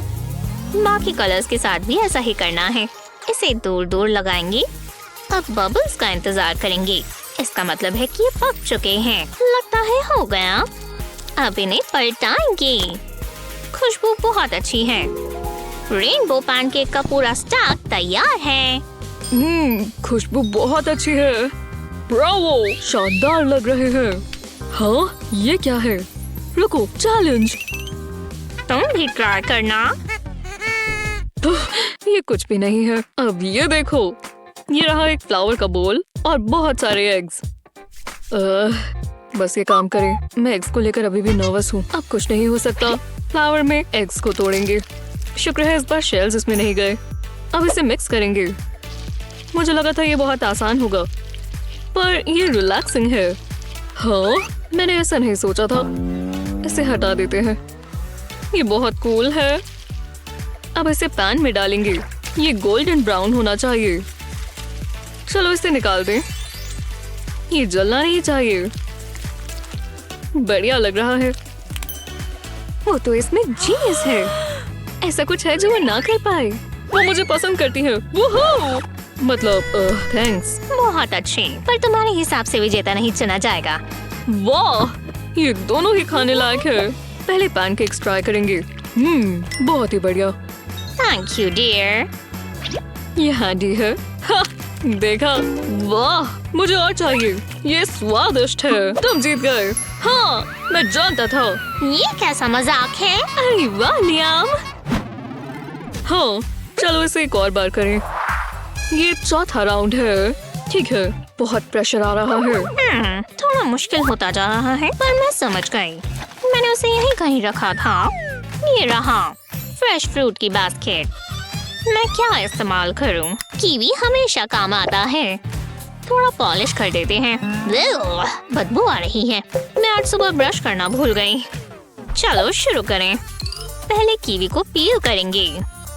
बाकी कलर्स के साथ भी ऐसा ही करना है। इसे दूर दूर लगाएंगे। अब बबल्स का इंतजार करेंगे। इसका मतलब है कि ये पक चुके हैं। लगता है हो गया। अब इन्हें पलटाएंगे। खुशबू बहुत अच्छी है। रेनबो पैनकेक का पूरा स्टैक तैयार है। खुशबू बहुत अच्छी है। ब्रावो, शानदार लग रहे हैं। हाँ, ये क्या है? रुको, चैलेंज। तुम भी ट्राई करना। ये कुछ भी नहीं है। अब ये देखो, ये रहा एक फ्लावर का बोल और बहुत सारे एग्स। बस ये काम करे। मैं एग्स को लेकर अभी भी नर्वस हूँ। अब कुछ नहीं हो सकता। फ्लावर में एग्स को तोड़ेंगे। शुक्र है इस बार शेल्स इसमें नहीं गए। अब इसे मिक्स करेंगे। मुझे लगा था ये बहुत आसान होगा, पर ये रिलैक्सिंग है। हाँ, मैंने ऐसा नहीं सोचा था। इसे हटा देते हैं। ये बहुत कूल है। अब इसे पैन में डालेंगे। ये गोल्डन ब्राउन होना चाहिए। चलो इसे निकाल दें। ये जलना नहीं चाहिए। बढ़िया लग रहा है। वो तो इसमें जीनियस है। ऐसा कुछ है जो वो ना कर पाए। वो मुझे पसंद करती है। वूहू! मतलब थैंक्स। बहुत अच्छे, पर तुम्हारे हिसाब से विजेता नहीं चुना जाएगा। वाह, ये दोनों ही खाने लायक है। पहले पैनकेक्स ट्राई करेंगे। बहुत ही बढ़िया। Thank you dear. ये हैंडी है। हा, देखा? वाह, मुझे और चाहिए। ये स्वादिष्ट है। तुम जीत गए। हाँ, मैं जानता था। ये कैसा मजाक है? अरे वाह लियाम। हाँ, चलो इसे एक और बार करें। ये चौथा राउंड है। ठीक है, बहुत प्रेशर आ रहा है। थोड़ा मुश्किल होता जा रहा है, पर मैं समझ गई। मैंने उसे यहीं कहीं रखा था। ये रहा फ्रेश फ्रूट की बास्केट। मैं क्या इस्तेमाल करूं? कीवी हमेशा काम आता है। थोड़ा पॉलिश कर देते हैं। बदबू आ रही है। मैं आज सुबह ब्रश करना भूल गई। चलो शुरू करें। पहले कीवी को पील करेंगे।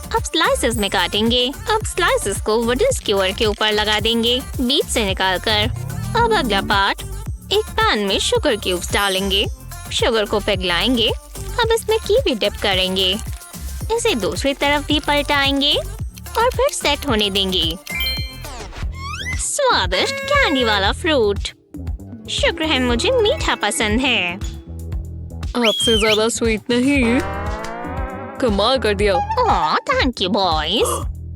अब स्लाइसेस में काटेंगे। अब स्लाइसेस को वुडन स्क्यूअर के ऊपर लगा देंगे, बीच से निकालकर। अब अगला पार्ट, एक पैन में शुगर क्यूब्स डालेंगे। शुगर को पिघलाएंगे। अब इसमें कीवी डिप करेंगे। इसे दूसरी तरफ भी पलटाएंगे और फिर सेट होने देंगे। स्वादिष्ट कैंडी वाला फ्रूट। शुक्र है मुझे मीठा पसंद है। आपसे ज्यादा स्वीट नहीं। कमाल कर दिया। ओह, थैंक यू बॉयज।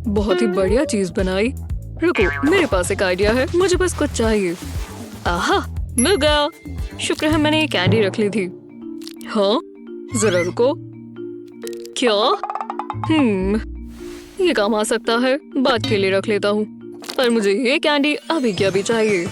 बहुत ही बढ़िया चीज बनाई। रुको, मेरे पास एक आइडिया है। मुझे बस कुछ चाहिए। आहा, मिल गया। शुक्र है मैंने ये कैंडी रख ली थी। हाँ, जरा रुको। क्या? ये काम आ सकता है। बाद के लिए रख लेता हूँ। पर मुझे ये कैंडी अभी क्या भी चाहिए।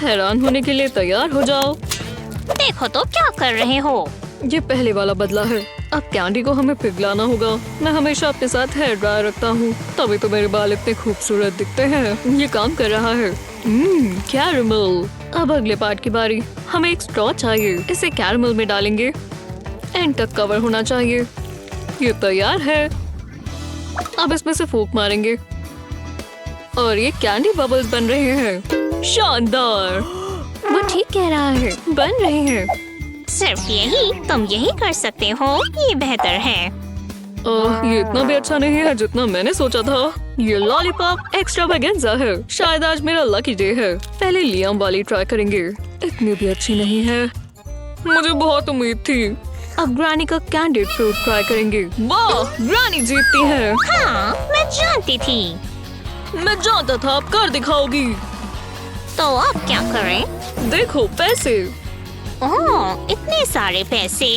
हैरान होने के लिए तैयार हो जाओ। देखो तो क्या कर रहे हो। ये पहले वाला बदला है। अब कैंडी को हमें पिघलाना होगा। मैं हमेशा अपने साथ हेयर ड्रायर रखता हूँ, तभी तो मेरे बाल इतने खूबसूरत दिखते हैं। ये काम कर रहा है। कैरमल। अब अगले पार्ट की बारी। हमें एक स्ट्रॉ चाहिए। इसे कैरमल में डालेंगे। एंड तक कवर होना चाहिए। ये तैयार है। अब इसमें से फूंक मारेंगे और ये कैंडी बबल्स बन रहे हैं। शानदार। वो ठीक कह रहा है, बन रहे हैं। सिर्फ यही तुम यही कर सकते हो। ये बेहतर है। ये इतना भी अच्छा नहीं है जितना मैंने सोचा था। ये लॉलीपॉप एक्स्ट्रावेगेंजा है। शायद आज मेरा लकी डे है। पहले लियाम वाली ट्राई करेंगे। इतनी भी अच्छी नहीं है। मुझे बहुत उम्मीद थी। अब ग्रानी का कैंडिड फ्रूट ट्राई करेंगे। वाह, ग्रानी जीतती है। हाँ, मैं जानती थी। मैं जानता था आप कर दिखाओगी। तो अब क्या करें? देखो पैसे। ओह, इतने सारे पैसे।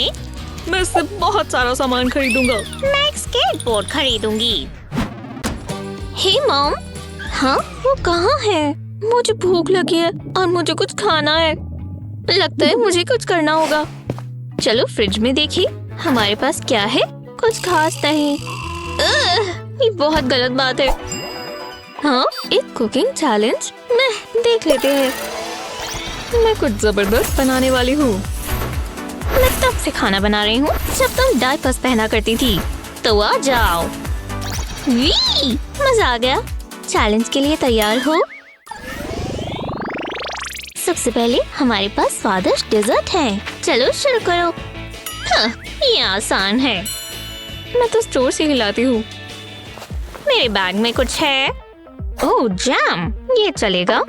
मैं इससे बहुत सारा सामान खरीदूंगा। मैं एक स्केटबोर्ड खरीदूंगी। हे मॉम। हाँ, वो कहाँ है? मुझे भूख लगी है और मुझे कुछ खाना है। लगता है मुझे कुछ करना होगा। चलो फ्रिज में देखिए, हमारे पास क्या है? कुछ खास नहीं। ये बहुत गलत बात है। हाँ, एक कुकिंग चैलेंज में देख लेते हैं। मैं कुछ जबरदस्त बनाने वाली हूँ। मैं तब से खाना बना रही हूँ जब तुम डायपर्स पहना करती थी। तो आ जाओ। मजा आ गया। चैलेंज के लिए तैयार हो? सबसे पहले हमारे पास स्वादिष्ट डेजर्ट है। चलो शुरू करो। हाँ, ये आसान है। मैं तो स्टोर से ही लाती हूँ। मेरे बैग में कुछ है। ओह जैम, ये चलेगा।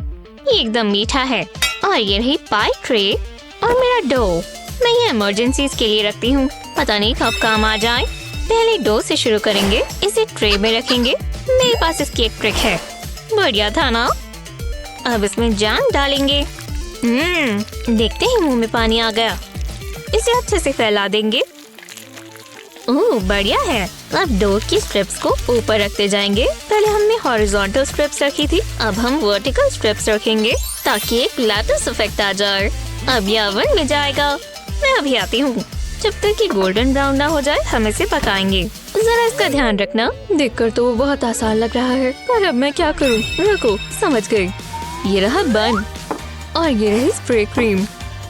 ये एकदम मीठा है। और ये रही पाई ट्रे और मेरा डो। मैं ये इमरजेंसीज के लिए रखती हूँ, पता नहीं कब काम आ जाए। पहले डो से शुरू करेंगे, इसे ट्रे में रखेंगे। मेरे पास इसकी एक ट्रिक है। बढ़िया था ना? अब इसमें जैम डालेंगे। देखते ही मुंह में पानी आ गया। इसे अच्छे से फैला देंगे। ओह बढ़िया है। अब डो की स्ट्रिप्स को ऊपर रखते जाएंगे। पहले हमने हॉरिजॉन्टल स्ट्रिप्स रखी थी, अब हम वर्टिकल स्ट्रिप्स रखेंगे ताकि एक लैटिस इफेक्ट आ जाए। अब ये ओवन में जाएगा। मैं अभी आती हूँ। जब तक ये गोल्डन ब्राउन ना हो जाए हम इसे पकाएंगे। जरा इसका ध्यान रखना। देखकर तो वो बहुत आसान लग रहा है, पर अब मैं क्या करूँ? रुको, समझ गई। ये रहा बन और ये रही स्प्रे क्रीम।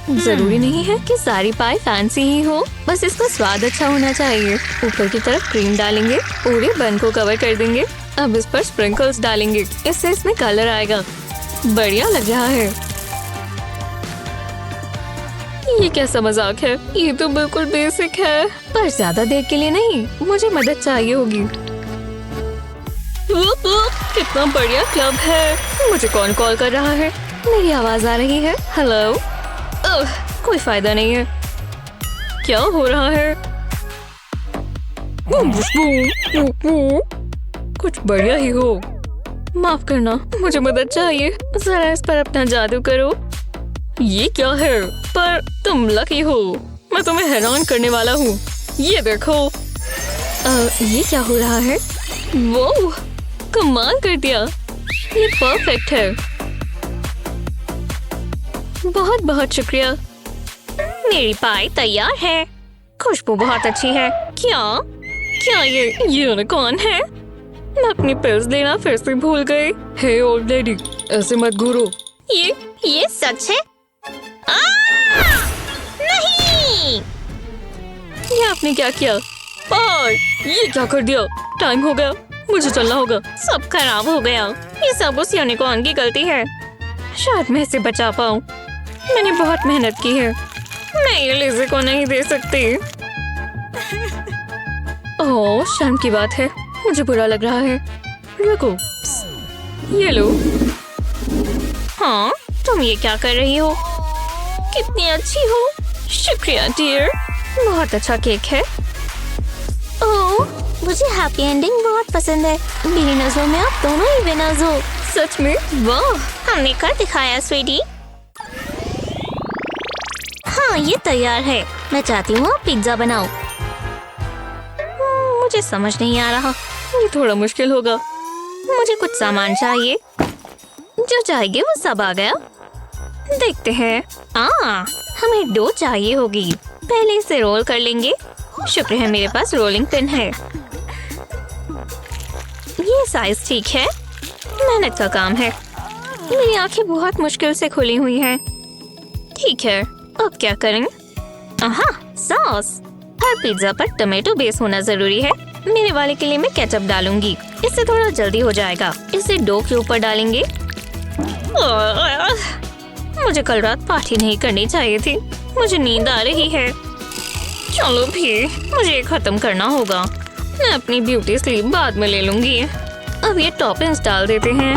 जरूरी नहीं है कि सारी पाई फैंसी ही हो, बस इसका स्वाद अच्छा होना चाहिए। ऊपर की तरफ क्रीम डालेंगे, पूरे बन को कवर कर देंगे। अब इस पर स्प्रिंकल्स डालेंगे, इससे इसमें कलर आएगा। बढ़िया लग रहा है। ये कैसा मजाक है? ये तो बिल्कुल बेसिक है। पर ज्यादा देर के लिए नहीं, मुझे मदद चाहिए होगी। कितना बढ़िया क्लब है। मुझे कौन कॉल कर रहा है? मेरी आवाज आ रही है। हेलो। कोई फायदा नहीं है। क्या हो रहा है? कुछ बढ़िया ही हो। माफ करना, मुझे मदद चाहिए। जरा इस पर अपना जादू करो। ये क्या है? पर तुम लकी हो, मैं तुम्हें हैरान करने वाला हूँ। ये देखो। ये क्या हो रहा है? वो कमाल कर दिया। ये परफेक्ट है। बहुत बहुत शुक्रिया। मेरी पाई तैयार है। खुशबू बहुत अच्छी है। क्या ये यूनिकॉर्न है? मैं अपनी पिल्स लेना फिर से भूल गई। हे ओल्ड लेडी, ऐसे मत घूरो। ये सच है? नहीं। ये आपने क्या किया? और ये क्या कर दिया? टाइम हो गया, मुझे चलना होगा। सब खराब हो गया। ये सब उस यूनिकॉर्न की गलती है। शायद मैं इसे बचा पाऊँ। मैंने बहुत मेहनत की है। मैं ये लिज़ी को नहीं दे सकती। ओह शर्म की बात है, मुझे बुरा लग रहा है। रुको, ये लो। हाँ, तुम ये क्या कर रही हो? कितनी अच्छी हो। शुक्रिया डियर, बहुत अच्छा केक है। ओह, मुझे हैप्पी एंडिंग बहुत पसंद है। मेरी नजरों में आप दोनों ही विनर्स हो। सच में? वाह, हमने कर दिखाया स्वीटी। हाँ, ये तैयार है। मैं चाहती हूँ आप पिज्जा बनाओ। मुझे समझ नहीं आ रहा। ये थोड़ा मुश्किल होगा। मुझे कुछ सामान चाहिए। जो चाहिए वो सब आ गया। देखते हैं। हमें डो चाहिए होगी। पहले इसे रोल कर लेंगे। शुक्र है मेरे पास रोलिंग पिन है। ये साइज ठीक है। मेहनत का काम है। मेरी आंखें बहुत मुश्किल से खुली हुई हैं। ठीक है, अब क्या करें? सॉस। हर पिज्जा पर टमेटो बेस होना जरूरी है। मेरे वाले के लिए मैं केचप डालूंगी, इससे थोड़ा जल्दी हो जाएगा। इसे डो के ऊपर डालेंगे। मुझे कल रात पार्टी नहीं करनी चाहिए थी। मुझे नींद आ रही है। चलो भी, मुझे खत्म करना होगा। मैं अपनी ब्यूटी स्लीप बाद में ले लूंगी। अब ये टॉपिंग्स डाल देते हैं।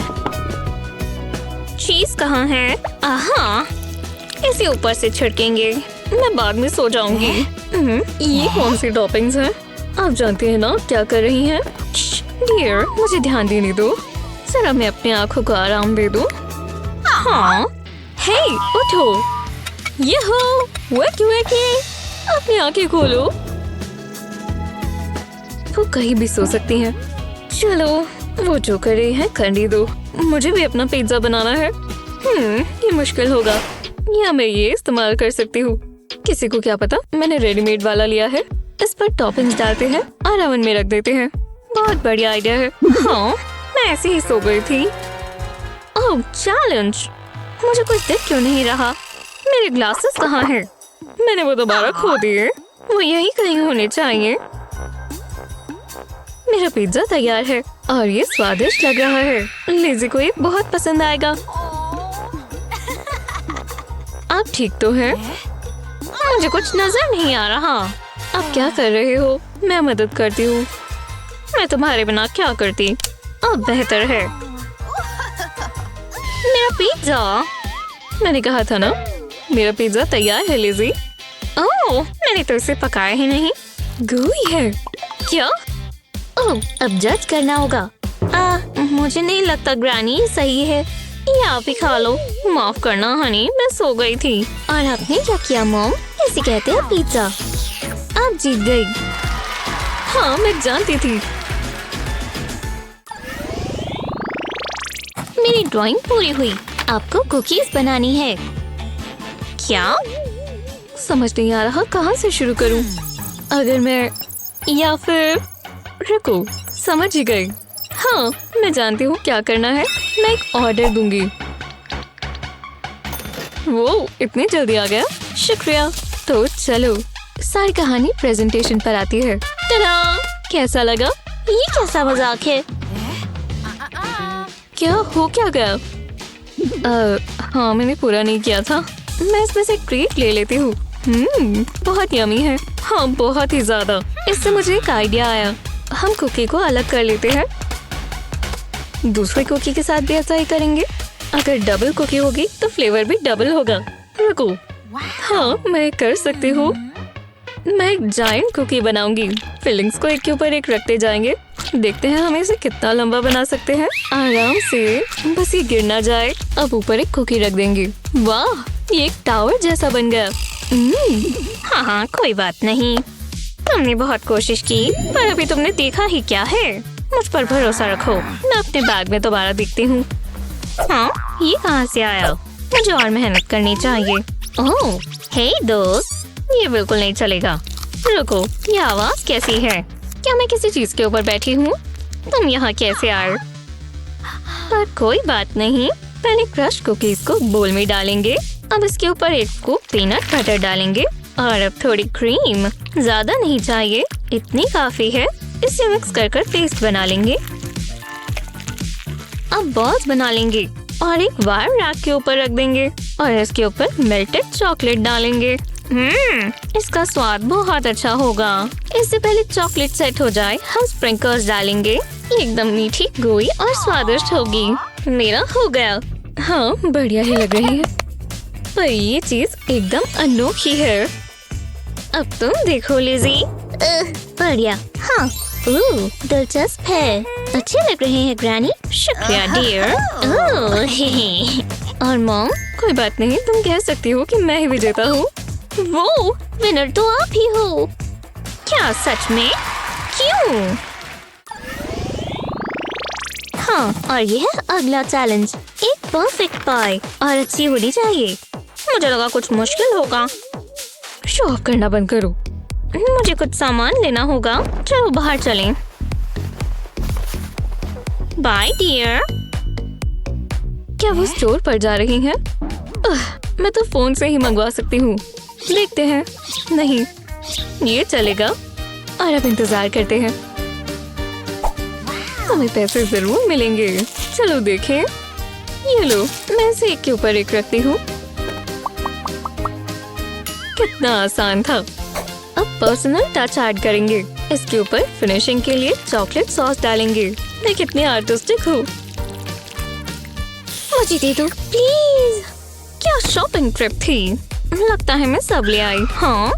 चीज कहाँ है? इसे ऊपर से छिड़केंगे। मैं बाद में सो जाऊंगी। ये कौन सी टॉपिंग्स हैं? आप जानते हैं ना क्या कर रही हैं? डियर, मुझे ध्यान देने दो। जरा मैं अपनी आंखों को आराम दे दूं। हे, उठो। यहो, वेकी। अपनी आंखें खोलो। वो कहीं भी सो सकती हैं। चलो, वो जो कर रही है करने दो। मुझे भी अपना पिज्जा बनाना है। ये मुश्किल होगा, या मैं ये इस्तेमाल कर सकती हूँ। किसी को क्या पता, मैंने रेडीमेड वाला लिया है। इस पर टॉपिंग्स डालते हैं और ओवन में रख देते हैं। बहुत बढ़िया आइडिया है। मैं ऐसे ही सो गई थी। ओह चैलेंज। मुझे कुछ दिख क्यों नहीं रहा? मेरे ग्लासेस कहाँ हैं? मैंने वो दोबारा खो दिए। वो यही कहीं होने चाहिए। मेरा पिज्जा तैयार है और ये स्वादिष्ट लग रहा है। लिज़ी को ये बहुत पसंद आएगा। आप ठीक तो हैं? मुझे कुछ नजर नहीं आ रहा। आप क्या कर रहे हो? मैं मदद करती हूँ। मैं तुम्हारे बिना क्या करती? अब बेहतर है। मेरा पिज्जा। मैंने कहा था ना, मेरा पिज्जा तैयार है लिज़ी। ओह, मैंने तो इसे पकाया ही नहीं। gooey है। क्या? ओह, अब जज करना होगा। मुझे नहीं लगता ग्रैनी सही है। ये आप ही खा लो। माफ करना हनी, मैं सो गई थी। और आपने क्या किया मॉम? इसे कहते हैं पिज्जा। आप जीत गई। हाँ, मैं जानती थी। मेरी ड्राइंग पूरी हुई। आपको कुकीज बनानी है। क्या? समझ नहीं आ रहा कहाँ से शुरू करूं। अगर मैं या फिर रुको, समझ ही गई। हाँ, मैं जानती हूँ क्या करना है। मैं एक ऑर्डर दूंगी। वो इतनी जल्दी आ गया, शुक्रिया। तो चलो, सारी कहानी प्रेजेंटेशन पर आती है। tada! कैसा लगा? ये कैसा मजाक है? क्या हो क्या गया? हाँ, मैंने पूरा नहीं किया था। मैं इसमें से ट्रीट ले लेती हूँ। बहुत यमी है। हाँ, बहुत ही ज्यादा। इससे मुझे एक आइडिया आया। हम कुकी को अलग कर लेते हैं। दूसरे कुकी के साथ भी ऐसा ही करेंगे। अगर डबल कुकी होगी तो फ्लेवर भी डबल होगा। रुको, हाँ, मैं कर सकती हूँ। मैं एक जायंट कुकी बनाऊंगी। फिलिंग्स को एक के ऊपर एक रखते जाएंगे। देखते हैं हम इसे कितना लंबा बना सकते हैं। आराम से, बस ये गिर ना जाए। अब ऊपर एक कुकी रख देंगे। वाह, ये एक टावर जैसा बन गया। हाँ, कोई बात नहीं। तुमने बहुत कोशिश की, पर अभी तुमने देखा ही क्या है। मुझ पर भरोसा रखो। मैं अपने बैग में दोबारा देखती हूँ। हाँ, ये कहाँ से आया? मुझे और मेहनत करनी चाहिए। ओह, हे दोस्त, ये बिल्कुल नहीं चलेगा। रुको, ये आवाज कैसी है? क्या मैं किसी चीज के ऊपर बैठी हूँ? तुम यहाँ कैसे आए? पर कोई बात नहीं। पहले क्रश कुकीज को बोल में डालेंगे। अब इसके ऊपर एक स्कूप पीनट बटर डालेंगे और अब थोड़ी क्रीम। ज्यादा नहीं चाहिए, इतनी काफी है। इसे मिक्स कर पेस्ट बना लेंगे। अब बॉल्स बना लेंगे और एक वायर रैक के ऊपर रख देंगे और इसके ऊपर मेल्टेड चॉकलेट डालेंगे। इसका स्वाद बहुत अच्छा होगा। इससे पहले चॉकलेट सेट हो जाए, हम स्प्रिंकल्स डालेंगे। ये एकदम मीठी, गोई और स्वादिष्ट होगी। मेरा हो गया। हाँ, बढ़िया ही लग रही है, पर ये चीज एकदम अनोखी है। अब तुम देखो लिज़ी। बढ़िया। हाँ, दिलचस्प है। अच्छे लग रहे हैं ग्रैनी। शुक्रिया डियर। और मॉम? कोई बात नहीं, तुम कह सकती हो कि मैं ही विजेता हूँ। वो विनर तो आप ही हो। क्या सच में? क्यों? हाँ, और ये है अगला चैलेंज। एक परफेक्ट पाई और अच्छी होनी चाहिए। मुझे लगा कुछ मुश्किल होगा। शो ऑफ करना बंद करो। मुझे कुछ सामान लेना होगा। चलो बाहर चलें। Bye dear. क्या वो स्टोर पर जा रही हैं? मैं तो फोन से ही मंगवा सकती हूँ। देखते हैं। नहीं, ये चलेगा। और अब इंतजार करते हैं। हमें पैसे जरूर मिलेंगे। चलो देखें। ये लो, मैं इसे एक के ऊपर एक रखती हूँ। कितना आसान था। अब पर्सनल टच ऐड करेंगे। इसके ऊपर फिनिशिंग के लिए चॉकलेट सॉस डालेंगे। मैं कितनी आर्टिस्टिक हूँ। मुझे दे दो प्लीज। क्या शॉपिंग ट्रिप थी। लगता है मैं सब ले आई। हाँ,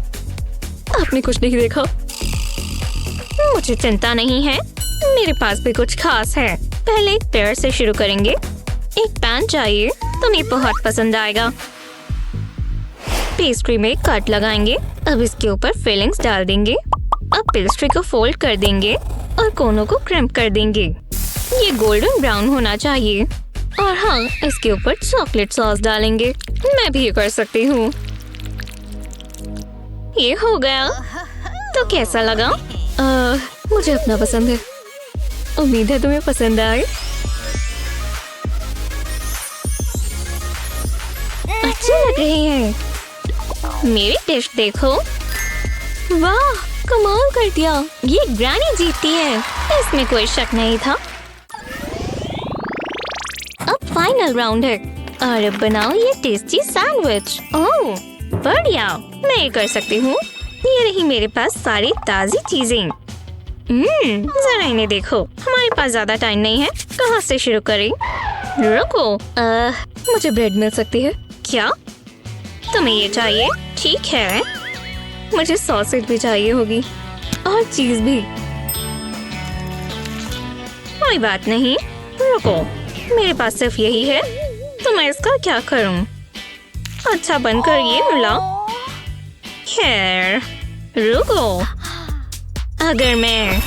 आपने कुछ नहीं देखा। मुझे चिंता नहीं है, मेरे पास भी कुछ खास है। पहले एक पेयर से शुरू करेंगे। एक पैन चाहिए, तुम्हें बहुत पसंद आएगा। पेस्ट्री में कट लगाएंगे। अब इसके ऊपर फिलिंग्स डाल देंगे। अब पेस्ट्री को फोल्ड कर देंगे और कोनों को क्रिम्प कर देंगे। ये गोल्डन ब्राउन होना चाहिए। और हाँ, इसके ऊपर चॉकलेट सॉस डालेंगे। मैं भी ये कर सकती हूँ। ये हो गया। तो कैसा लगा? मुझे अपना पसंद है। उम्मीद है तुम्हें पसंद आए। अच्छे लग रहे हैं। मेरी डिश देखो। वाह, कमाल कर दिया, ये ग्रैनी जीतती है, इसमें कोई शक नहीं था। अब फाइनल राउंड है और अब बनाओ ये टेस्टी सैंडविच। ओह बढ़िया, मैं ये कर सकती हूँ। ये रही मेरे पास सारी ताजी चीजें। जरा इन्हें देखो, हमारे पास ज्यादा टाइम नहीं है, कहाँ से शुरू करें? रुको, मुझे ब्रेड मिल सकती है क्या? तुम्हें ये चाहिए? ठीक है, मुझे सॉसेज भी चाहिए होगी और चीज भी। कोई बात नहीं, रुको, मेरे पास सिर्फ यही है, तो मैं इसका क्या करूं? अच्छा बनकर ये मिला। खैर रुको, अगर मैं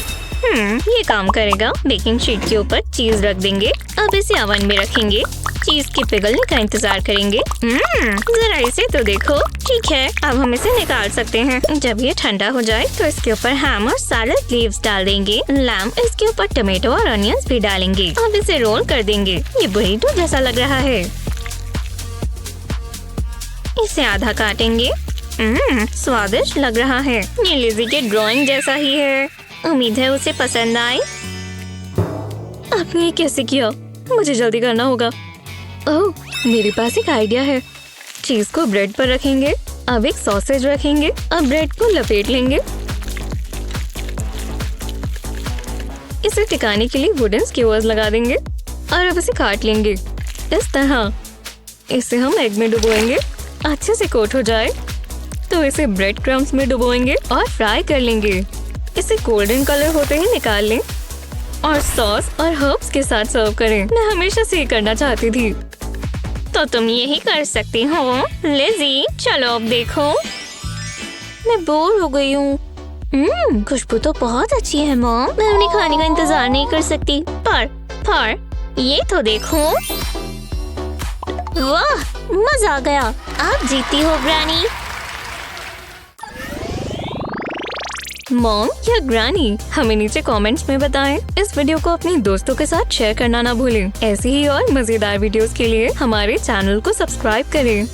ये काम करेगा। बेकिंग शीट के ऊपर चीज रख देंगे। अब इसे ओवन में रखेंगे। चीज के पिघलने का इंतजार करेंगे। जरा इसे तो देखो। ठीक है, अब हम इसे निकाल सकते हैं। जब ये ठंडा हो जाए तो इसके ऊपर हैम और सैलड लीव्स डाल देंगे। लैम्प, इसके ऊपर टमाटो और अनियंस भी डालेंगे। अब इसे रोल कर देंगे। ये बुरीटो जैसा लग रहा है। इसे आधा काटेंगे। स्वादिष्ट लग रहा है। ये लिज़ी के ड्राइंग जैसा ही है। उम्मीद है उसे पसंद आए। आपने ये कैसे किया? मुझे जल्दी करना होगा। ओह, मेरे पास एक आइडिया है। चीज को ब्रेड पर रखेंगे। अब एक सॉसेज रखेंगे। अब ब्रेड को लपेट लेंगे। इसे टिकाने के लिए वुडन स्क्यूअर्स लगा देंगे और अब इसे काट लेंगे इस तरह। इसे हम एग में डुबोएंगे। अच्छे से कोट हो जाए तो इसे ब्रेड क्रम्स में डुबोएंगे और फ्राई कर लेंगे। इसे गोल्डन कलर होते ही निकाल लें और सॉस और हर्ब्स के साथ सर्व करें। मैं हमेशा से ये करना चाहती थी, तो तुम यही कर सकती हो। लिज़ी, चलो अब देखो। मैं बोर हो गई हूँ। खुशबू तो बहुत अच्छी है मॉम। मैं उन्हें खाने का इंतजार नहीं कर सकती। पर ये तो देखो। वाह, मजा आ गया। आप जीती हो ग्रैनी। मॉम या ग्रैनी, हमें नीचे कमेंट्स में बताएं। इस वीडियो को अपने दोस्तों के साथ शेयर करना ना भूलें। ऐसी ही और मजेदार वीडियोस के लिए हमारे चैनल को सब्सक्राइब करें।